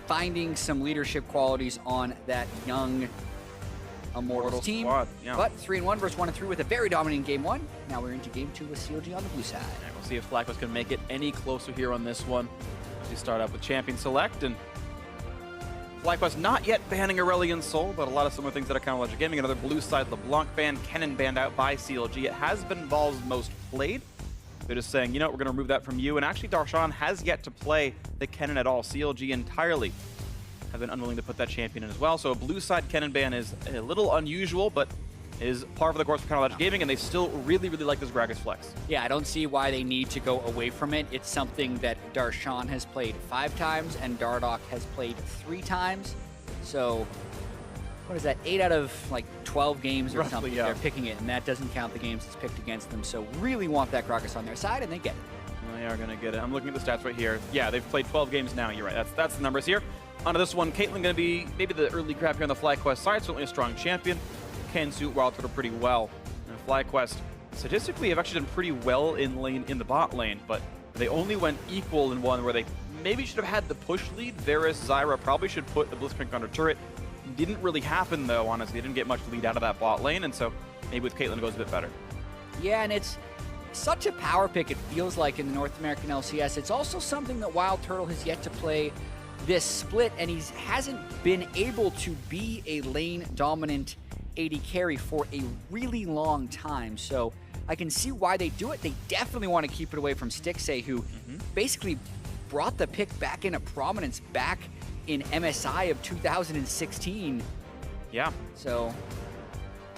finding some leadership qualities on that young Immortals team. Squad, yeah. But 3-1 versus 1-3 with a very dominant game 1. Now we're into game 2 with CLG on the blue side. And we'll see if FlyQuest can make it any closer here on this one. As we start up with Champion Select, and FlyQuest not yet banning Aurelion Sol, but a lot of similar things that are kind of Logic Gaming. Another blue side LeBlanc ban, Kennen banned out by CLG. It has been Val's most played. They're just saying, you know, we're going to remove that from you. And actually, Darshan has yet to play the Kennen at all. CLG entirely have been unwilling to put that champion in as well. So a blue side Kennen ban is a little unusual, but is par for the course for kind of Logic Gaming, and they still really, really like this Gragas flex. Yeah, I don't see why they need to go away from it. It's something that Darshan has played 5 times and Dardoch has played 3 times. So, what is that? 8 out of like 12 games or Roughly, something. yeah. They're picking it, and that doesn't count the games it's picked against them. So, really want that Gragas on their side, and they get it. They are going to get it. I'm looking at the stats right here. Yeah, they've played 12 games now. You're right. That's the numbers here. Onto this one, Caitlyn going to be maybe the early grab here on the FlyQuest side. Certainly a strong champion. Can suit Wild Turtle pretty well. And FlyQuest statistically have actually done pretty well in the bot lane, but they only went equal in one where they maybe should have had the push lead. Varus, Zyra probably should put the Blitzcrank under turret. Didn't really happen though, honestly. They didn't get much lead out of that bot lane, and so maybe with Caitlyn it goes a bit better. Yeah, and it's such a power pick, it feels like, in the North American LCS. It's also something that Wild Turtle has yet to play this split, and he hasn't been able to be a lane-dominant AD carry for a really long time. So I can see why they do it. They definitely want to keep it away from Stixxay, who basically brought the pick back into prominence back in MSI of 2016. Yeah. So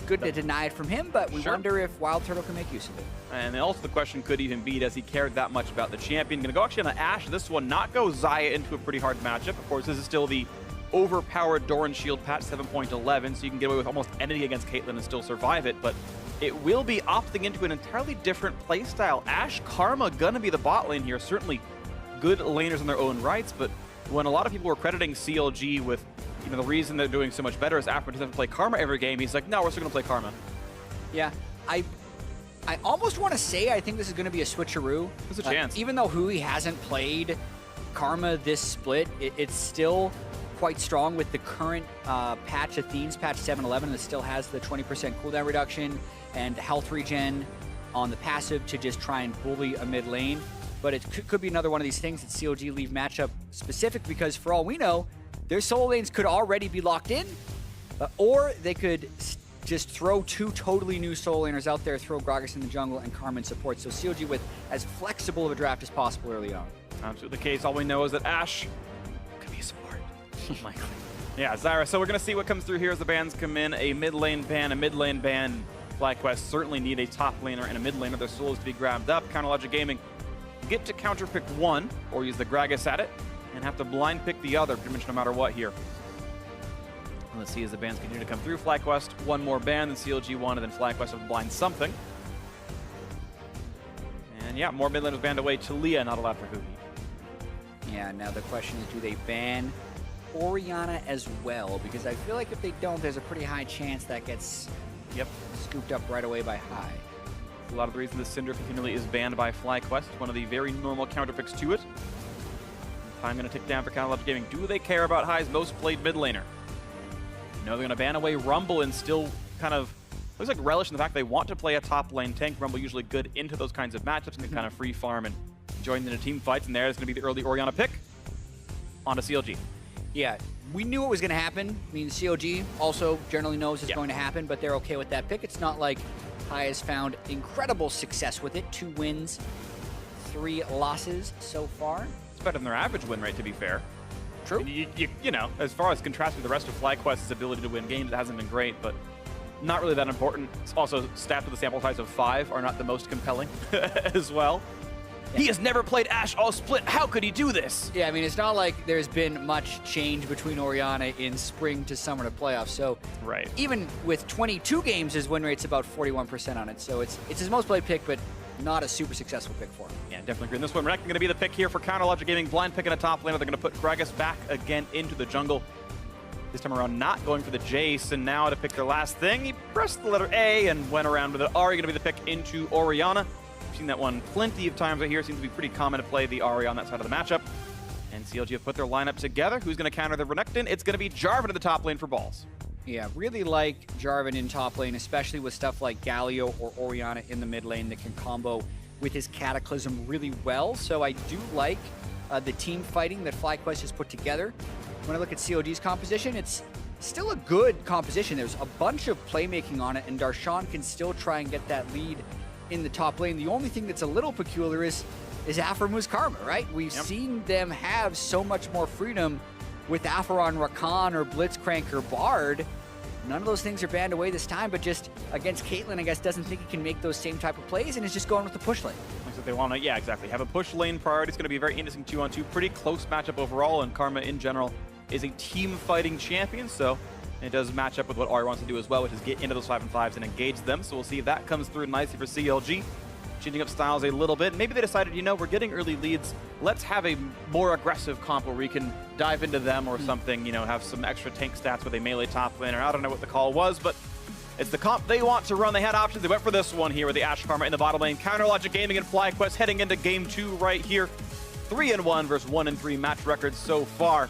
good to deny it from him, but we wonder if Wild Turtle can make use of it. And then also the question could even be, does he care that much about the champion? Going to go actually on the Ashe this one, not go Xayah into a pretty hard matchup. Of course, this is still the overpowered Doran Shield patch 7.11, so you can get away with almost anything against Caitlyn and still survive it, but it will be opting into an entirely different playstyle. Ashe, Karma gonna be the bot lane here. Certainly good laners in their own rights, but when a lot of people were crediting CLG with, you know, the reason they're doing so much better is after doesn't play Karma every game, he's like, no, we're still gonna play Karma. Yeah, I almost want to say I think this is going to be a switcheroo. There's a chance. Even though Hui hasn't played Karma this split, it's still quite strong with the current patch, Athene's patch 7.11, that still has the 20% cooldown reduction and health regen on the passive to just try and bully a mid lane. But it could be another one of these things that CLG leave matchup specific, because for all we know, their solo lanes could already be locked in, or they could just throw 2 totally new solo laners out there, throw Gragas in the jungle and Karma in support. So CLG with as flexible of a draft as possible early on. Absolutely the case. All we know is that Ashe could be a support. Likely. Yeah, Zyra. So we're going to see what comes through here as the bans come in. A mid lane ban, a mid lane ban. FlyQuest certainly need a top laner and a mid laner. Their solos to be grabbed up. Counter Logic Gaming get to counter pick one or use the Gragas at it and have to blind pick the other pretty much no matter what here. Let's see as the bans continue to come through. FlyQuest, one more ban, then CLG one, and then FlyQuest will blind something. And yeah, more mid laners banned away. Talia not allowed for Hui. Yeah, now the question is, do they ban Orianna as well? Because I feel like if they don't, there's a pretty high chance that gets scooped up right away by High. A lot of the reason this Syndra continually is banned by FlyQuest. It's one of the very normal counter picks to it. Time going to tick down for Counter Logic Gaming. Do they care about High's most played mid laner? No, they're going to ban away Rumble and still kind of looks like relish in the fact they want to play a top lane tank. Rumble usually good into those kinds of matchups and can kind of free farm and join into team fights. And there's going to be the early Orianna pick onto CLG. Yeah, we knew it was going to happen. I mean, CLG also generally knows it's going to happen, but they're okay with that pick. It's not like High has found incredible success with it. 2 wins, 3 losses so far. It's better than their average win rate, to be fair. True. And you know, as far as contrasting with the rest of FlyQuest's ability to win games, it hasn't been great, but not really that important. It's also, stats with a sample size of 5 are not the most compelling as well. Yeah. He has never played Ashe all split. How could he do this? Yeah, I mean, it's not like there's been much change between Orianna in spring to summer to playoffs. So even with 22 games, his win rate's about 41% on it. So it's his most played pick, but not a super successful pick for him. Yeah, definitely agree. And this one, Reck, going to be the pick here for Counter Logic Gaming. Blind pick in a top laner. They're going to put Gragas back again into the jungle. This time around, not going for the Jace. And now to pick their last thing, he pressed the letter A and went around with it. Ahri going to be the pick into Orianna. We've seen that one plenty of times right here. Seems to be pretty common to play the Ahri on that side of the matchup. And CLG have put their lineup together. Who's going to counter the Renekton? It's going to be Jarvan in the top lane for balls. Yeah, really like Jarvan in top lane, especially with stuff like Galio or Orianna in the mid lane that can combo with his Cataclysm really well. So I do like the team fighting that FlyQuest has put together. When I look at COG's composition, it's still a good composition. There's a bunch of playmaking on it, and Darshan can still try and get that lead in the top lane. The only thing that's a little peculiar is Aphromu's Karma, right? We've seen them have so much more freedom with Aphron, Rakan, or Blitzcrank, or Bard. None of those things are banned away this time, but just against Caitlyn, I guess, doesn't think he can make those same type of plays and is just going with the push lane. Looks like they want to, yeah, exactly. Have a push lane priority. It's going to be a very interesting 2-on-2. Pretty close matchup overall, and Karma in general is a team fighting champion, so it does match up with what Ari wants to do as well, which is get into those 5-and-5s and engage them. So we'll see if that comes through nicely for CLG. Changing up styles a little bit. Maybe they decided, you know, we're getting early leads. Let's have a more aggressive comp where we can dive into them or something, you know, have some extra tank stats with a melee top laner. I don't know what the call was, but it's the comp they want to run. They had options. They went for this one here with the Ashe Karma in the bottom lane. Counter Logic Gaming and FlyQuest heading into game 2 right here. 3-1 versus 1-3 match records so far.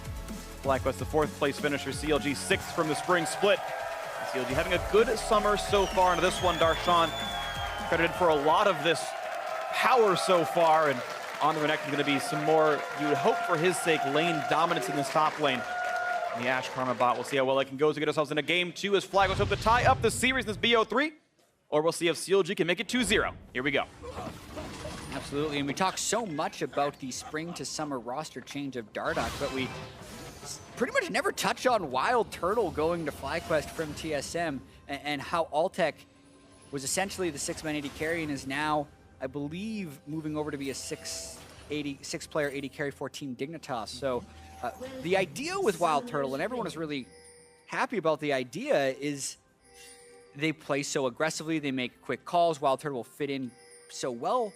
FlyQuest, the 4th place finisher. CLG 6th from the spring split. CLG having a good summer so far into this one. Darshan credited for a lot of this power so far, and on the Renekton going to be some more, you would hope for his sake, lane dominance in this top lane. And the Ashe Karma bot, we'll see how well it can go to get ourselves into game 2 as FlyQuest hope to tie up the series in this BO3, or we'll see if CLG can make it 2-0. Here we go. Absolutely, and we talk so much about the spring to summer roster change of Dardoch, but we pretty much never touch on Wild Turtle going to FlyQuest from TSM, and how Altec was essentially the 6-man AD carry and is now, I believe, moving over to be a 6-player AD carry for Team Dignitas. So the idea with Wild Turtle, and everyone is really happy about the idea, is they play so aggressively, they make quick calls. Wild Turtle will fit in so well,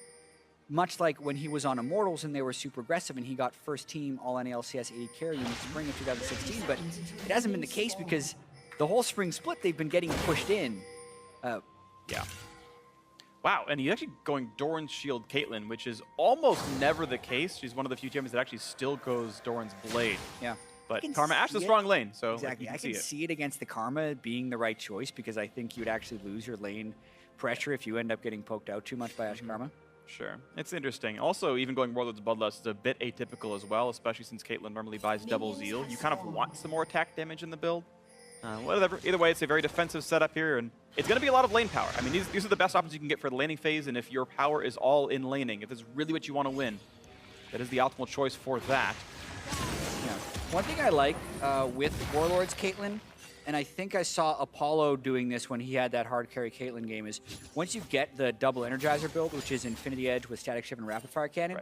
much like when he was on Immortals and they were super aggressive and he got first team All-NA LCS AD carry in the spring of 2016. But it hasn't been the case because the whole spring split, they've been getting pushed in. Yeah. Wow, and he's actually going Doran's Shield Caitlyn, which is almost never the case. She's one of the few champions that actually still goes Doran's Blade. Yeah. But Karma Ashe is a strong lane, so exactly. Like, I can see it against the Karma being the right choice because I think you'd actually lose your lane pressure if you end up getting poked out too much by Ashe Karma. Sure. It's interesting. Also, even going Warlord's Bloodlust is a bit atypical as well, especially since Caitlyn normally buys double Zeal. You kind of want some more attack damage in the build. Whatever. Either way, it's a very defensive setup here, and it's going to be a lot of lane power. I mean, these are the best options you can get for the laning phase, and if your power is all in laning, if it's really what you want to win, that is the optimal choice for that. Yeah. One thing I like with Warlord's Caitlyn, and I think I saw Apollo doing this when he had that hard carry Caitlyn game, is once you get the double Energizer build, which is Infinity Edge with Static Shift and Rapid Fire Cannon,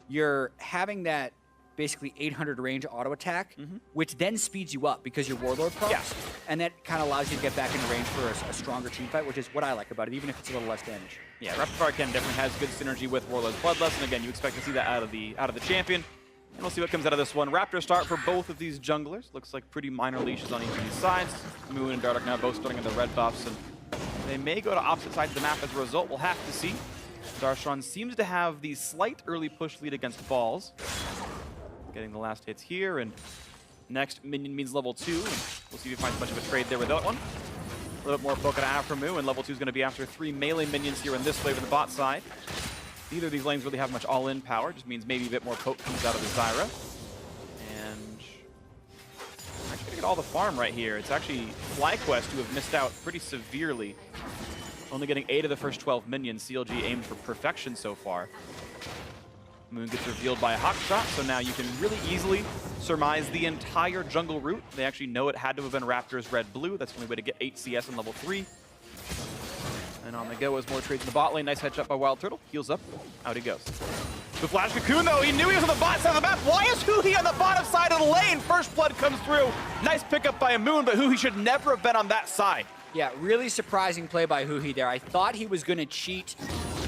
you're having that basically 800 range auto attack, which then speeds you up because your Warlord procs, and that kind of allows you to get back into range for a stronger team fight, which is what I like about it, even if it's a little less damage. Yeah, Rapid Fire Cannon definitely has good synergy with Warlord's Bloodlust, and again, you expect to see that out of the champion. And we'll see what comes out of this one. Raptor start for both of these junglers. Looks like pretty minor leashes on each of these sides. Moon and Dardoch now both starting in the red buffs, and they may go to opposite sides of the map as a result. We'll have to see. Darshan seems to have the slight early push lead against Balls. Getting the last hits here, and next minion means level 2. And we'll see if he finds much of a trade there with that one. A little bit more poke at Aphromu, and level 2 is going to be after 3 melee minions here in this wave on the bot side. Neither of these lanes really have much all-in power, just means maybe a bit more poke comes out of the Zyra. And we're actually going to get all the farm right here. It's actually FlyQuest who have missed out pretty severely. Only getting 8 of the first 12 minions. CLG aimed for perfection so far. Moon gets revealed by a hawk shot, so now you can really easily surmise the entire jungle route. They actually know it had to have been Raptors red-blue. That's the only way to get 8 CS in level 3. And on the go is more trades in the bot lane. Nice headshot by Wild Turtle. Heals up. Out he goes. The Flash Cocoon, though, he knew he was on the bot side of the map. Why is Huhi on the bottom side of the lane? First blood comes through. Nice pickup by a Moon, but Huhi should never have been on that side. Yeah, really surprising play by Huhi there. I thought he was going to cheat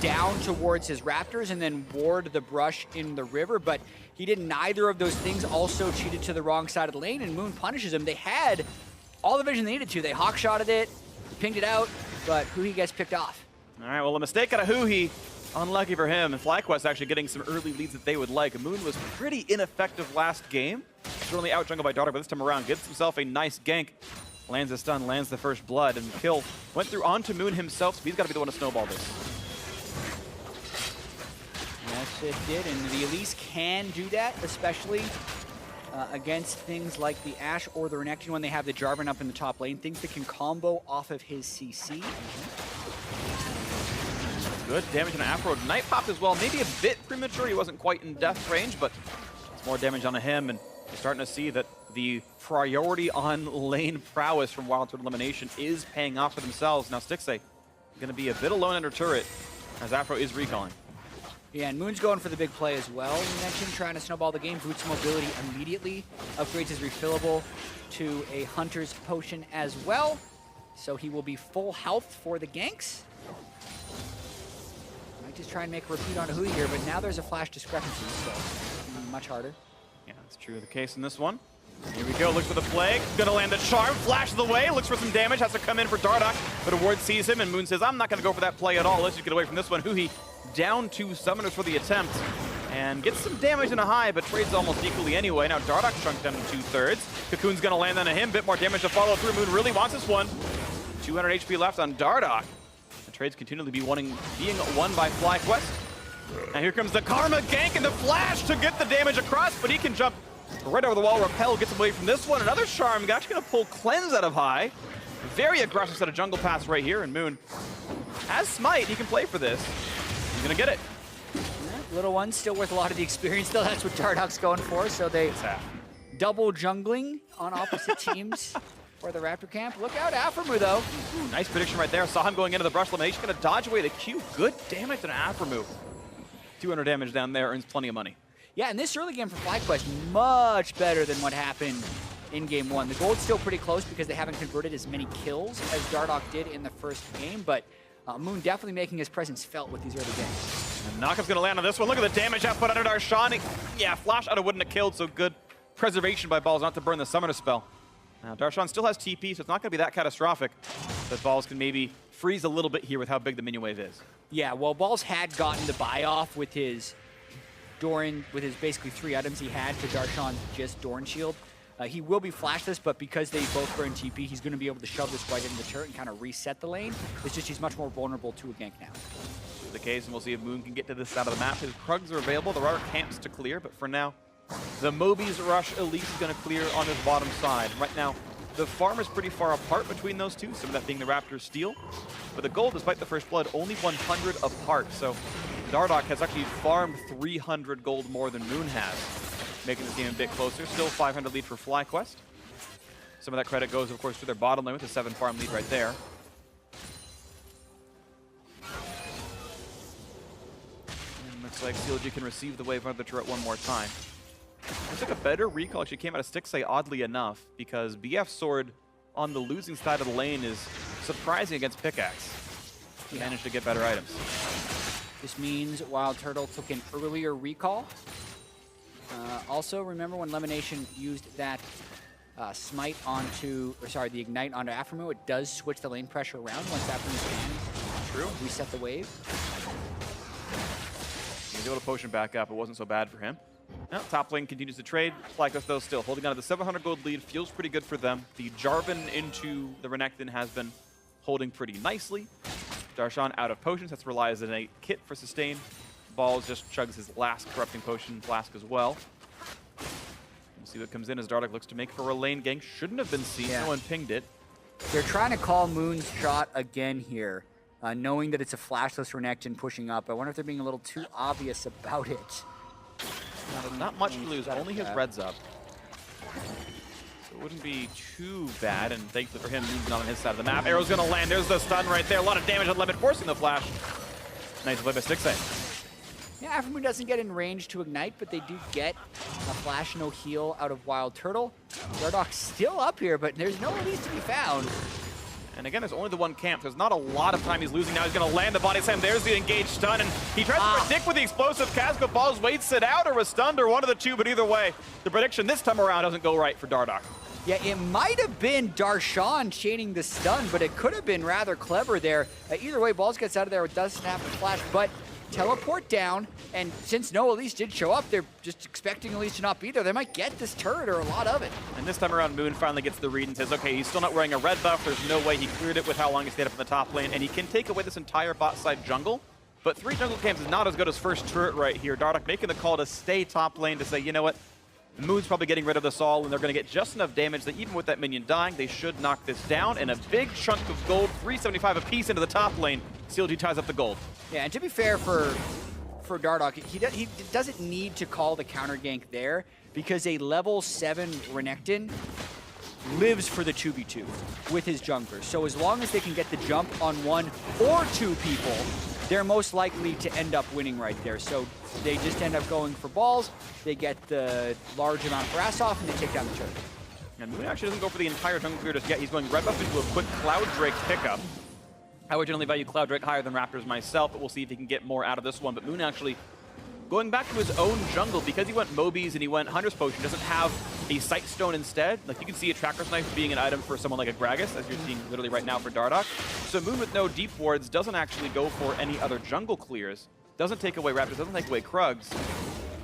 down towards his Raptors and then ward the brush in the river, but he did neither of those things. Also cheated to the wrong side of the lane, and Moon punishes him. They had all the vision they needed to. They hawk-shotted it, pinged it out, but Huhi gets picked off. All right, well, a mistake out of Huhi. Unlucky for him, and FlyQuest actually getting some early leads that they would like. Moon was pretty ineffective last game. Certainly out-jungled by Dardoch, but this time around gets himself a nice gank. Lands a stun, lands the first blood, and kill went through onto Moon himself, so he's got to be the one to snowball this. Yes, it did, and the Elise can do that, especially against things like the Ashe or the Renekton when they have the Jarvan up in the top lane, things that can combo off of his CC. Good damage on Afro. Ignite popped as well, maybe a bit premature. He wasn't quite in death range, but it's more damage onto him, and you're starting to see that the priority on lane prowess from Wild Turtle Elimination is paying off for themselves. Now Stixxay going to be a bit alone under turret as Afro is recalling. Yeah, and Moon's going for the big play as well. We mentioned trying to snowball the game. Boots mobility immediately upgrades his refillable to a Hunter's Potion as well. So he will be full health for the ganks. Might just try and make a repeat on Hui here, but now there's a flash discrepancy, so much harder. Yeah, that's true of the case in this one. Here we go, looks for the Plague, gonna land a Charm, flashes away, looks for some damage, has to come in for Dardoch, but a ward sees him, and Moon says, I'm not gonna go for that play at all, let's just get away from this one. Hui down 2 summoners for the attempt, and gets some damage in a high, but trades almost equally anyway. Now Dardoch chunked down to 2/3. Cocoon's gonna land on him, bit more damage to follow through. Moon really wants this one. 200 HP left on Dardoch. The trades continually being won by FlyQuest. And here comes the Karma gank and the flash to get the damage across, but he can jump right over the wall. Repel gets away from this one. Another Charm, actually gonna pull Cleanse out of high. Very aggressive set of jungle paths right here, and Moon has Smite. He can play for this. He's gonna get it. Little one, still worth a lot of the experience, though. That's what Dardoch's going for, so they double jungling on opposite teams for the Raptor camp. Look out, Aphromoo, though. Ooh, nice prediction right there. Saw him going into the brush elimination. Gonna dodge away the Q. Good damage on Aphromoo. 200 damage down there, earns plenty of money. Yeah, and this early game for FlyQuest, much better than what happened in game 1. The gold's still pretty close because they haven't converted as many kills as Dardoch did in the first game, but Moon definitely making his presence felt with these early games. And Knockup's gonna land on this one. Look at the damage output under Darshan. Yeah, Flash out of wouldn't have killed, so good preservation by Balls not to burn the Summoner spell. Now Darshan still has TP, so it's not gonna be that catastrophic. But Balls can maybe freeze a little bit here with how big the minion wave is. Yeah, well, Balls had gotten the buy off with his Doran, with his basically 3 items he had to Darshan's just Doran Shield. He will be flashless, but because they both burn TP, he's going to be able to shove this right into the turret and kind of reset the lane. It's just he's much more vulnerable to a gank now. The case, and we'll see if Moon can get to this side of the map. His Krugs are available. There are camps to clear, but for now, the Moby's Rush Elise is going to clear on his bottom side. Right now, the farm is pretty far apart between those two, some of that being the Raptor's steal. But the gold, despite the first blood, only 100 apart. So Dardoch has actually farmed 300 gold more than Moon has, making this game a bit closer. Still 500 lead for FlyQuest. Some of that credit goes, of course, to their bottom lane with a 7 farm lead right there. And looks like CLG can receive the wave under the turret one more time. Looks like a better recall actually came out of Stixxay, oddly enough, because BF Sword on the losing side of the lane is surprising against Pickaxe. He managed to get better items. This means Wild Turtle took an earlier recall. Also, remember when Lemonation used that smite onto, or sorry, the ignite onto Aphromoo, it does switch the lane pressure around once Aphromoo's banned. True. Reset the wave. He was able to potion back up. It wasn't so bad for him. Now, top lane continues to trade. FlyQuest, though, still holding on to the 700 gold lead. Feels pretty good for them. The Jarvan into the Renekton has been holding pretty nicely. Darshan out of potions. Has to rely as a kit for sustain. Balls just chugs his last corrupting potion flask as well. We'll see what comes in as Dardoch looks to make for a lane gank. Shouldn't have been seen. No one pinged it. They're trying to call Moon's shot again here, knowing that it's a flashless Renekton pushing up. I wonder if they're being a little too obvious about it. Not much to lose. Only his red's up. So it wouldn't be too bad, and thankfully for him, Moon's not on his side of the map. Arrow's gonna land. There's the stun right there. A lot of damage on Lemon, forcing the flash. Nice play by Stixxay. Yeah, Aphromoo doesn't get in range to ignite, but they do get a flash no heal out of Wild Turtle. Dardoch's still up here, but there's no release to be found. And again, there's only the one camp. There's not a lot of time he's losing now. He's going to land the body slam. There's the engaged stun, and he tries to predict with the explosive cast, but Balls waits it out or was stunned or one of the two, but either way, the prediction this time around doesn't go right for Dardoch. Yeah, it might have been Darshan chaining the stun, but it could have been rather clever there. Either way, Balls gets out of there with Dust Snap and Flash, but teleport down, and since no Elise did show up, they're just expecting Elise to not be there. They might get this turret or a lot of it. And this time around, Moon finally gets the read and says, okay, he's still not wearing a red buff. There's no way he cleared it with how long he stayed up in the top lane, and he can take away this entire bot side jungle. But 3 jungle camps is not as good as first turret right here. Dardoch making the call to stay top lane to say, you know what? Moon's probably getting rid of this all, and they're going to get just enough damage that even with that minion dying, they should knock this down. And a big chunk of gold, 375 apiece into the top lane. CLG ties up the gold. Yeah, and to be fair for Dardoch, he doesn't need to call the counter gank there because a level 7 Renekton lives for the 2v2 with his junglers. So as long as they can get the jump on 1 or 2 people, they're most likely to end up winning right there. So they just end up going for balls, they get the large amount of brass off, and they take down the turret. And Moon actually doesn't go for the entire jungle clear just yet. He's going red buff into a quick Cloud Drake pickup. I would generally value Cloud Drake higher than Raptors myself, but we'll see if he can get more out of this one. But Moon actually going back to his own jungle because he went Mobies and he went Hunter's Potion, doesn't have a Sight Stone instead. Like you can see a Tracker's Knife being an item for someone like a Gragas, as you're seeing literally right now for Dardoch. So Moon with no deep wards doesn't actually go for any other jungle clears. Doesn't take away Raptors, doesn't take away Krugs.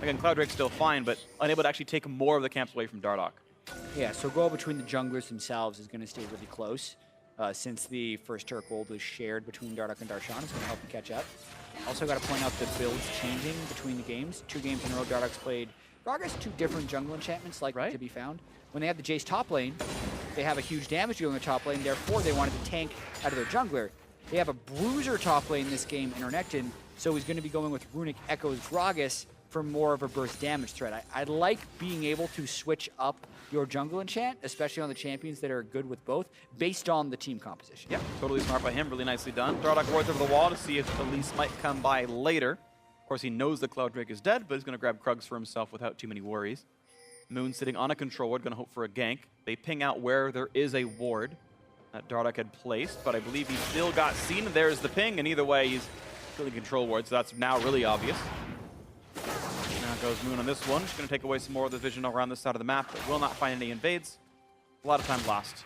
Again, Cloud Drake's still fine, but unable to actually take more of the camps away from Dardoch. Yeah, so goal between the junglers themselves is going to stay really close. Since the first turret gold was shared between Dardoch and Darshan, it's going to help him catch up. Also got to point out the builds changing between the games. 2 games in a row, Dardoch's played Gragas 2 different jungle enchantments to be found. When they have the Jace top lane, they have a huge damage deal in the top lane, therefore they wanted to tank out of their jungler. They have a Bruiser top lane this game in Renekton, so he's going to be going with Runic Echo's Gragas for more of a burst damage threat. I like being able to switch up your jungle enchant, especially on the champions that are good with both, based on the team composition. Yep, totally smart by him, really nicely done. Dardoch wards over the wall to see if Elise might come by later. Of course, he knows the Cloud Drake is dead, but he's going to grab Krugs for himself without too many worries. Moon sitting on a control ward, going to hope for a gank. They ping out where there is a ward that Dardoch had placed, but I believe he still got seen. There's the ping, and either way, he's killing control ward, so that's now really obvious. Now goes Moon on this one. Just going to take away some more of the vision around this side of the map, but will not find any invades. A lot of time lost.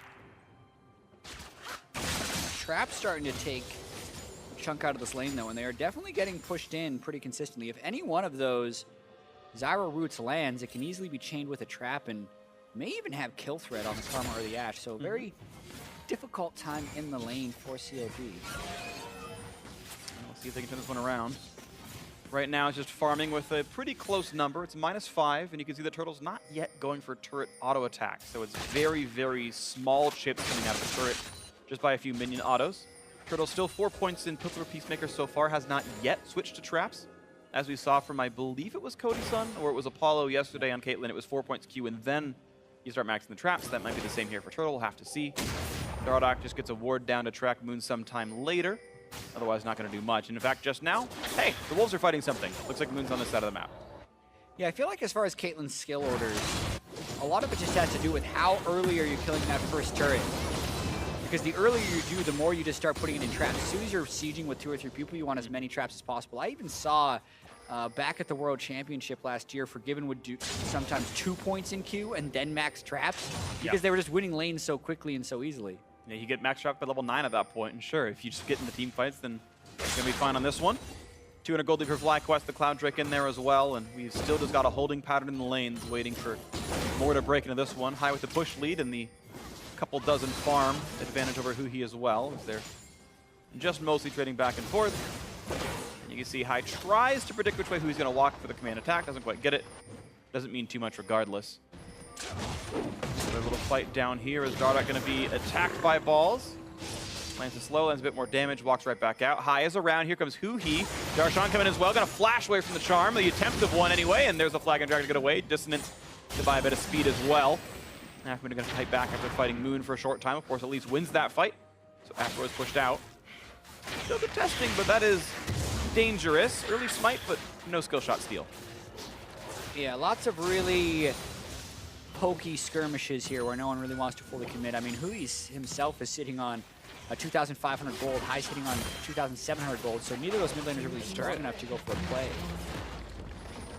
Trap's starting to take a chunk out of this lane, though, and they are definitely getting pushed in pretty consistently. If any one of those Zyra roots lands, it can easily be chained with a trap and may even have kill threat on the Karma or the Ashe. So very difficult time in the lane for CLG. We'll see if they can turn this one around. Right now, it's just farming with a pretty close number. It's -5, and you can see the Turtle's not yet going for turret auto attack. So it's very, very small chips coming out of the turret just by a few minion autos. Turtle's still 4 points in Pillar Peacemaker so far, has not yet switched to traps. As we saw from, I believe it was Cody's son, or it was Apollo yesterday on Caitlyn, it was 4 points Q, and then you start maxing the traps. That might be the same here for Turtle, we'll have to see. Dardoch just gets a ward down to track Moon sometime later. Otherwise, not going to do much. And in fact, just now, hey, the Wolves are fighting something. Looks like Moon's on this side of the map. Yeah, I feel like as far as Caitlyn's skill orders, a lot of it just has to do with how early are you killing that first turret. Because the earlier you do, the more you just start putting it in traps. As soon as you're sieging with 2 or 3 people, you want as many traps as possible. I even saw back at the World Championship last year, Forgiven would do sometimes 2 points in Q and then max traps because they were just winning lanes so quickly and so easily. Yeah, you get max trap by level 9 at that point, and sure, if you just get in the team fights, then it's going to be fine on this one. 200 gold lead for FlyQuest, the Cloud Drake in there as well, and we've still just got a holding pattern in the lanes, waiting for more to break into this one. High with the push lead and the couple dozen farm advantage over Huhi as well, as they're just mostly trading back and forth. And you can see High tries to predict which way Huhi's going to walk for the command attack, doesn't quite get it. Doesn't mean too much regardless. A little fight down here. Is Dardoch going to be attacked by balls? Lands it slow, lands a bit more damage, walks right back out. High is around. Here comes Huhi. Darshan coming as well. Going to flash away from the charm. The attempt of one anyway, and there's a flag and drag to get away. Dissonance to buy a bit of speed as well. Afterman going to fight back after fighting Moon for a short time. Of course, at least wins that fight. So Afro is pushed out. Still good testing, but that is dangerous. Early smite, but no skill shot steal. Yeah, lots of really pokey skirmishes here where no one really wants to fully commit. I mean, Huhi himself is sitting on 2,500 gold, High sitting on 2,700 gold, so neither of those mid laners are really strong enough to go for a play.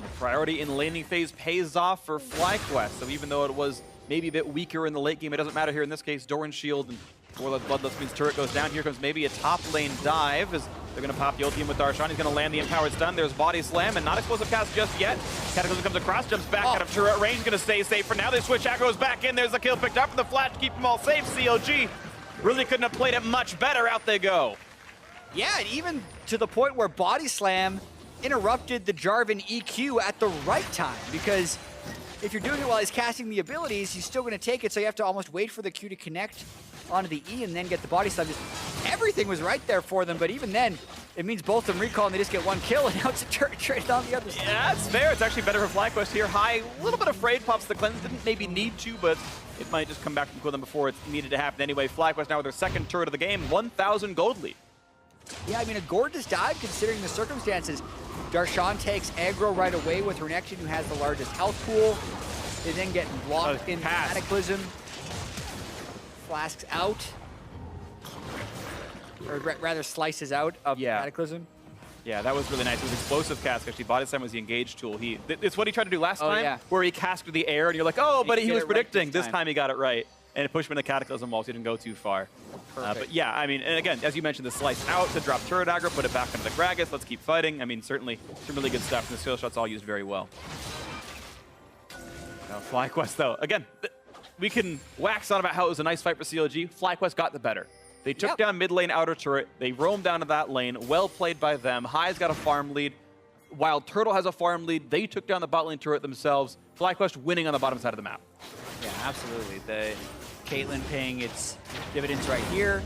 The priority in laning phase pays off for FlyQuest, so even though it was maybe a bit weaker in the late game, it doesn't matter here in this case. Doran Shield and Warlord Bloodlust means turret goes down. Here comes maybe a top lane dive as They're going to pop the ultimate with Darshan. He's going to land the empowered stun. There's body slam and not explosive cast just yet. Cataclysm comes across, jumps back out of turret range. Going to stay safe for now. They switch out, goes back in. There's the kill picked up for the flash to keep them all safe. CLG really couldn't have played it much better. Out they go. Yeah, and even to the point where body slam interrupted the Jarvan EQ at the right time, because if you're doing it while he's casting the abilities, he's still going to take it, so you have to almost wait for the Q to connect onto the E and then get the body slam. Just everything was right there for them, but even then, it means both of them recall and they just get one kill, and now it's a turret trade on the other side. Yeah, that's fair. It's actually better for FlyQuest here. High, a little bit afraid, pops the cleanse. Didn't maybe need to, but it might just come back from them before it's needed to happen anyway. FlyQuest now with their second turret of the game, 1,000 gold lead. Yeah, I mean, a gorgeous dive considering the circumstances. Darshan takes aggro right away with Renekton, who has the largest health pool. They then get blocked in Cataclysm. Flasks out. Or rather slices out of Cataclysm. Yeah, that was really nice. It was explosive cast, actually. Body slam was the engage tool. It's what he tried to do last time, where he cast through the air, and you're like, oh, but he was predicting. This time he got it right. And it pushed him in the Cataclysm wall, so he didn't go too far. But yeah, I mean, and again, as you mentioned, the slice out to drop turret aggro, put it back into the Gragas. Let's keep fighting. I mean, certainly some really good stuff, and the skill shots all used very well. Now, FlyQuest, though, again, we can wax on about how it was a nice fight for CLG. FlyQuest got the better. They took down mid lane outer turret. They roamed down to that lane. Well played by them. High's got a farm lead. Wild Turtle has a farm lead. They took down the bot lane turret themselves. FlyQuest winning on the bottom side of the map. Yeah, absolutely. The Caitlyn paying its dividends right here.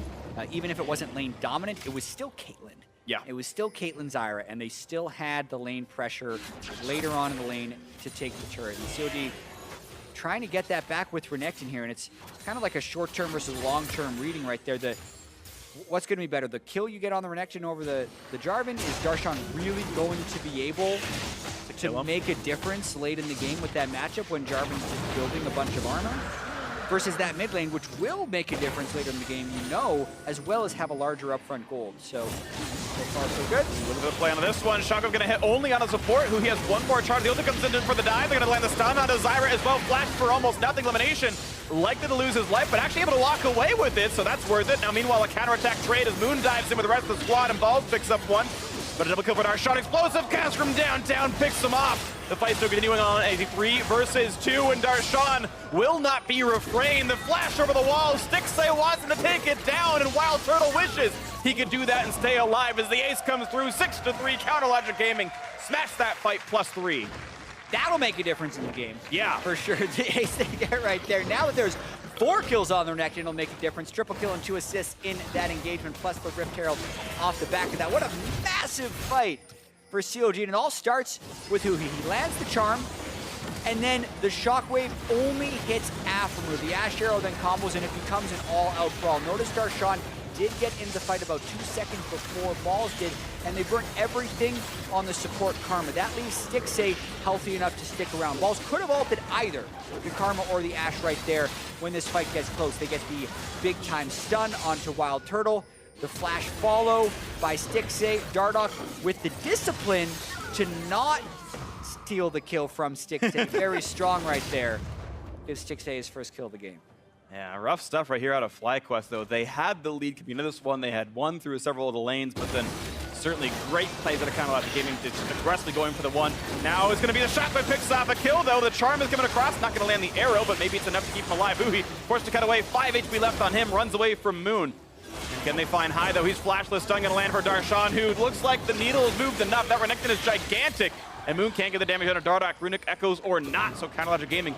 Even if it wasn't lane dominant, it was still Caitlyn. Yeah. It was still Caitlyn Zyra, and they still had the lane pressure later on in the lane to take the turret. And COD trying to get that back with Renekton here, and it's kind of like a short-term versus long-term reading right there. What's going to be better? The kill you get on the Renekton over the Jarvan, is Darshan really going to be able to make a difference late in the game with that matchup when Jarvan's just building a bunch of armor? Versus that mid lane, which will make a difference later in the game, as well as have a larger upfront gold. So far, so good. A little bit of play on this one. Shotgun going to hit only on a support, who he has one more charge. The ulti comes in for the dive. They're going to land the stun onto Zyra as well. Flash for almost nothing. Elimination. Likely to lose his life, but actually able to walk away with it, so that's worth it. Now, meanwhile, a counterattack trade as Moon dives in with the rest of the squad, and Balls picks up one. But a double kill for Darshan. Explosive cast from downtown picks him off. The fight still continuing on a 3 versus 2, and Darshan will not be refrained. The flash over the wall. Stixay wants him to take it down, and Wild Turtle wishes he could do that and stay alive as the ace comes through. 6-3, Counter Logic Gaming. Smash that fight +3. That'll make a difference in the game. Yeah. For sure. The ace they get right there. Now that there's 4 kills on the Renekton, it'll make a difference. Triple kill and 2 assists in that engagement, plus the Rift Herald off the back of that. What a massive fight for CLG. And it all starts with who? He lands the charm, and then the shockwave only hits Aphromoo. The Ash Arrow then combos, and it becomes an all-out brawl. Notice Darshan did get into the fight about 2 seconds before Balls did, and they burnt everything on the support Karma. That leaves Stixay healthy enough to stick around. Balls could have ulted either the Karma or the Ashe right there when this fight gets close. They get the big-time stun onto Wild Turtle. The flash follow by Stixay. Dardoch with the discipline to not steal the kill from Stixay. Very strong right there. Gives Stixay his first kill of the game. Yeah, rough stuff right here out of FlyQuest, though. They had the lead coming into this one. They had won through several of the lanes, but then certainly great plays out of Counter Logic Gaming, aggressively going for the one. Now it's going to be the shotgun picks off a kill, though. The charm is coming across, not going to land the arrow, but maybe it's enough to keep him alive. Uhi forced to cut away, 5 HP left on him, runs away from Moon. Can they find High, though? He's flashless, stun going to land for Darshan, who looks like the needle has moved enough. That Renekton is gigantic, and Moon can't get the damage out of Dardoch, Runic Echoes or not, so Counter Logic Gaming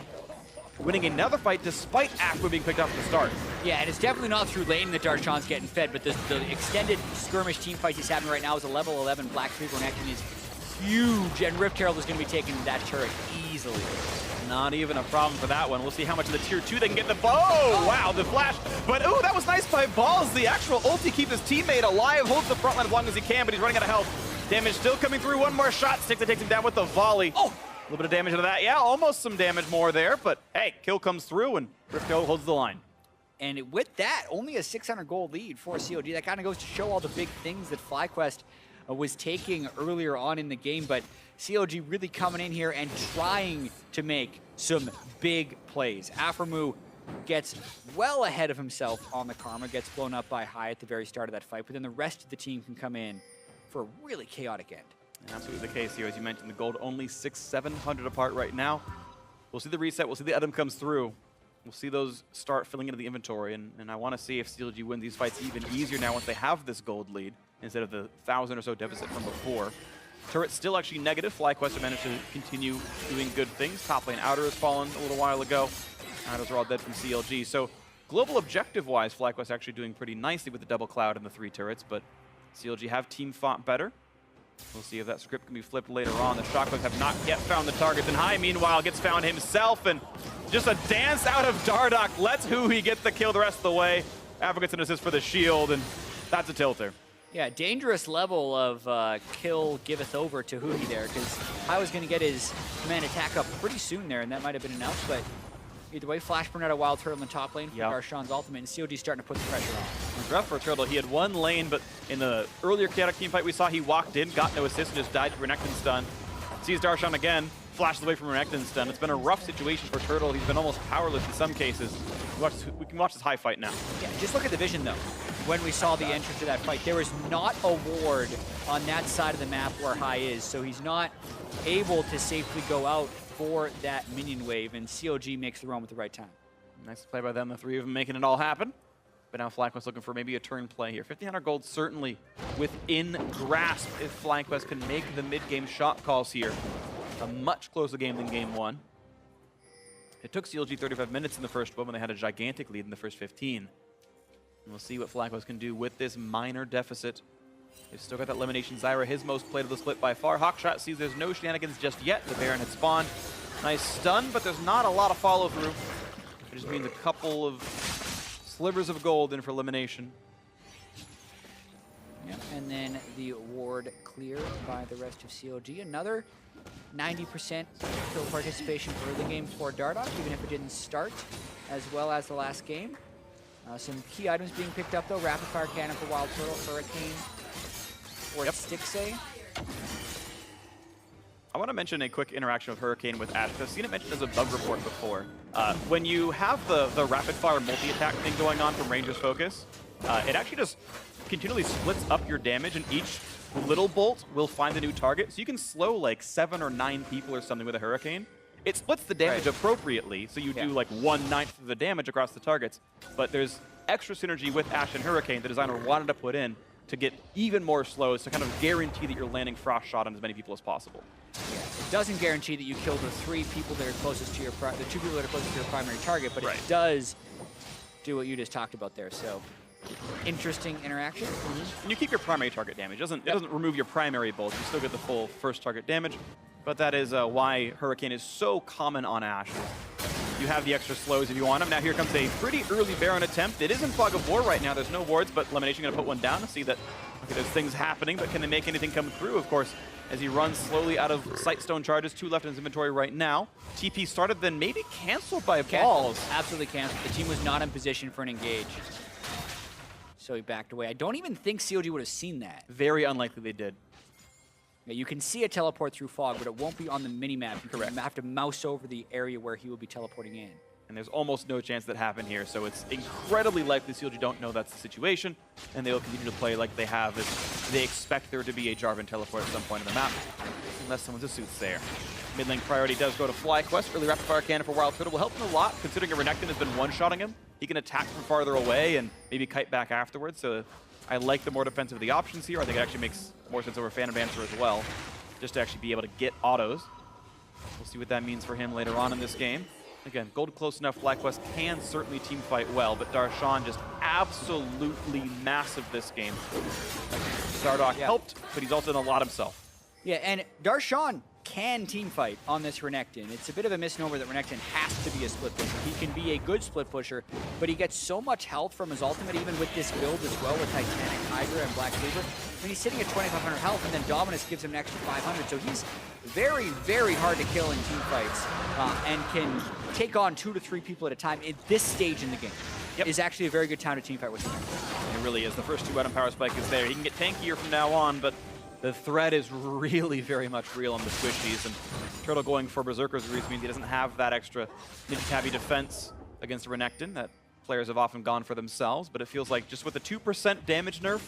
winning another fight despite Aphromoo being picked up at the start. Yeah, and it's definitely not through lane that Darshan's getting fed, but the extended skirmish team fights he's having right now is a level 11 Black Creeper Renekton is huge, and Rift Herald is going to be taking that turret easily. Not even a problem for that one. We'll see how much of the tier 2 they can get. Oh, wow, the flash. But, ooh, that was nice by Balls. The actual ulti keeps his teammate alive, holds the front line as long as he can, but he's running out of health. Damage still coming through. One more shot. Stixay takes him down with the volley. Oh! A little bit of damage into that. Yeah, almost some damage more there, but hey, kill comes through and Rift Herald holds the line. And with that, only a 600 gold lead for COD. That kind of goes to show all the big things that FlyQuest was taking earlier on in the game, but CLG really coming in here and trying to make some big plays. Aphromoo gets well ahead of himself on the Karma, gets blown up by High at the very start of that fight, but then the rest of the team can come in for a really chaotic end. Absolutely the case here. As you mentioned, the gold only 600-700 apart right now. We'll see the reset. We'll see the item comes through. We'll see those start filling into the inventory. And I want to see if CLG win these fights even easier now once they have this gold lead instead of the 1,000 or so deficit from before. Turret's still actually negative. FlyQuest have managed to continue doing good things. Top lane Outer has fallen a little while ago. Outers are all dead from CLG. So global objective-wise, FlyQuest actually doing pretty nicely with the double cloud and the 3 turrets, but CLG have team fought better. We'll see if that script can be flipped later on. The Shockwaves have not yet found the targets, and Hai, meanwhile, gets found himself, and just a dance out of Dardoch lets Huhi get the kill the rest of the way. Africa gets an assist for the shield, and that's a tilter. Yeah, dangerous level of kill giveth over to Huhi there, because Hai was going to get his command attack up pretty soon there, and that might have been enough, but either way, Flash burn out a Wild Turtle in the top lane for Darshan's ultimate, and CLG starting to put the pressure on. It was rough for Turtle. He had one lane, but in the earlier chaotic team fight we saw, he walked in, got no assist, and just died to Renekton stun. Sees Darshan again, flashes away from Renekton stun. It's been a rough situation for Turtle. He's been almost powerless in some cases. We can watch this Hai fight now. Yeah, just look at the vision, though. When we saw the entrance to that fight, there was not a ward on that side of the map where Hai is, so he's not able to safely go out for that minion wave, and CLG makes the run with the right time. Nice play by them, the 3 of them making it all happen. But now FlyQuest looking for maybe a turn play here. 1,500 gold certainly within grasp if FlyQuest can make the mid-game shot calls here. A much closer game than game 1. It took CLG 35 minutes in the first one when they had a gigantic lead in the first 15. And we'll see what FlyQuest can do with this minor deficit. They've still got that elimination. Zyra, his most played of the split by far. Hawkshot sees there's no shenanigans just yet. The Baron had spawned. Nice stun, but there's not a lot of follow-through. It just means a couple of slivers of gold in for elimination. Yeah, and then the ward clear by the rest of CLG. Another 90% kill participation early game for Dardoch, even if it didn't start as well as the last game. Some key items being picked up, though. Rapid Fire Cannon for Wild Turtle, Hurricane for Stixxay. I want to mention a quick interaction with Hurricane with Ash. I've seen it mentioned as a bug report before. When you have the rapid fire multi-attack thing going on from Ranger's Focus, it actually just continually splits up your damage, and each little bolt will find a new target. So you can slow like 7 or 9 people or something with a Hurricane. It splits the damage appropriately, so you do like 1/9 of the damage across the targets. But there's extra synergy with Ash and Hurricane the designer wanted to put in to get even more slows to kind of guarantee that you're landing frost shot on as many people as possible. Yeah, it doesn't guarantee that you kill the 3 people that are closest to your the 2 people that are closest to your primary target, but it does do what you just talked about there. So interesting interaction. And you keep your primary target damage. It doesn't remove your primary bolt. You still get the full first target damage. But that is why Hurricane is so common on Ashe. You have the extra slows if you want them. Now here comes a pretty early Baron attempt. It is in Fog of War right now. There's no wards, but Elimination going to put one down to see that, okay, there's things happening, but can they make anything come through? Of course, as he runs slowly out of Sightstone charges, 2 left in his inventory right now. TP started, then maybe canceled by balls. Absolutely canceled. The team was not in position for an engage. So he backed away. I don't even think CLG would have seen that. Very unlikely they did. Yeah, you can see a teleport through fog, but it won't be on the minimap. You have to mouse over the area where he will be teleporting in. And there's almost no chance that happened here, so it's incredibly likely CLG don't know that's the situation, and they'll continue to play like they have as they expect there to be a Jarvan teleport at some point in the map, unless someone's a soothsayer. Mid lane priority does go to FlyQuest. Early rapid fire cannon for Wild Turtle will help him a lot, considering a Renekton has been one-shotting him. He can attack from farther away and maybe kite back afterwards, so I like the more defensive of the options here. I think it actually makes more sense over Phantom Dancer as well, just to actually be able to get autos. We'll see what that means for him later on in this game. Again, gold close enough, FlyQuest can certainly team fight well, but Darshan just absolutely massive this game. Dardoch helped, but he's also done a lot himself. Yeah, and Darshan can team fight on this Renekton. It's a bit of a misnomer that Renekton has to be a split pusher. He can be a good split pusher, but he gets so much health from his ultimate, even with this build as well, with Titanic, Hydra, and Black Cleaver. I mean, he's sitting at 2,500 health, and then Dominus gives him an extra 500, so he's very, very hard to kill in team fights, and can take on 2 to 3 people at a time at this stage in the game. Is actually a very good time to team fight with him. It really is. The first 2-item power spike is there. He can get tankier from now on, but the threat is really very much real on the squishies, and Turtle going for Berserker's Roots means he doesn't have that extra Ninja defense against Renekton that players have often gone for themselves, but it feels like just with the 2% damage nerf,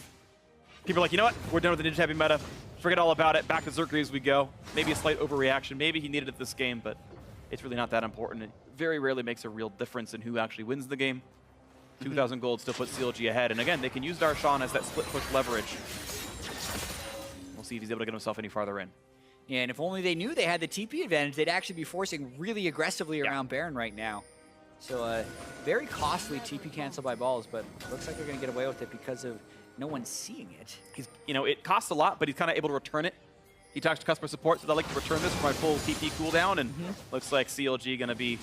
people are like, you know what? We're done with the Ninja Heavy meta. Forget all about it. Back to Zergreaves we go. Maybe a slight overreaction. Maybe he needed it this game, but it's really not that important. It very rarely makes a real difference in who actually wins the game. 2,000 gold still puts CLG ahead. And again, they can use Darshan as that split push leverage. We'll see if he's able to get himself any farther in. Yeah, and if only they knew they had the TP advantage, they'd actually be forcing really aggressively around Baron right now. So very costly TP cancel by Balls, but looks like they're going to get away with it because of no one seeing it. He's, it costs a lot, but he's kind of able to return it. He talks to customer support, so they'd like to return this for my full TP cooldown, and looks like CLG going to be...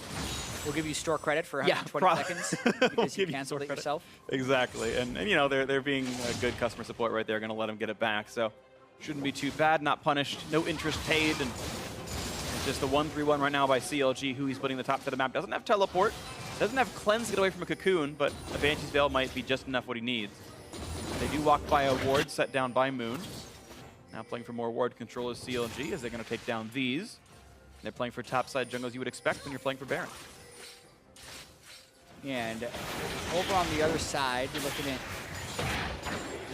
We'll give you store credit for 120 seconds because you canceled it yourself. Exactly, and they're being a good customer support right there, going to let him get it back. So shouldn't be too bad, not punished, no interest paid, and it's just a 1-3-1 right now by CLG, who he's putting the top of the map. Doesn't have teleport, doesn't have cleanse to get away from a cocoon, but a Banshee's Veil might be just enough what he needs. They do walk by a ward set down by Moon. Now playing for more ward control is CLG, as they're going to take down these. They're playing for topside jungle as you would expect when you're playing for Baron. And over on the other side, you're looking at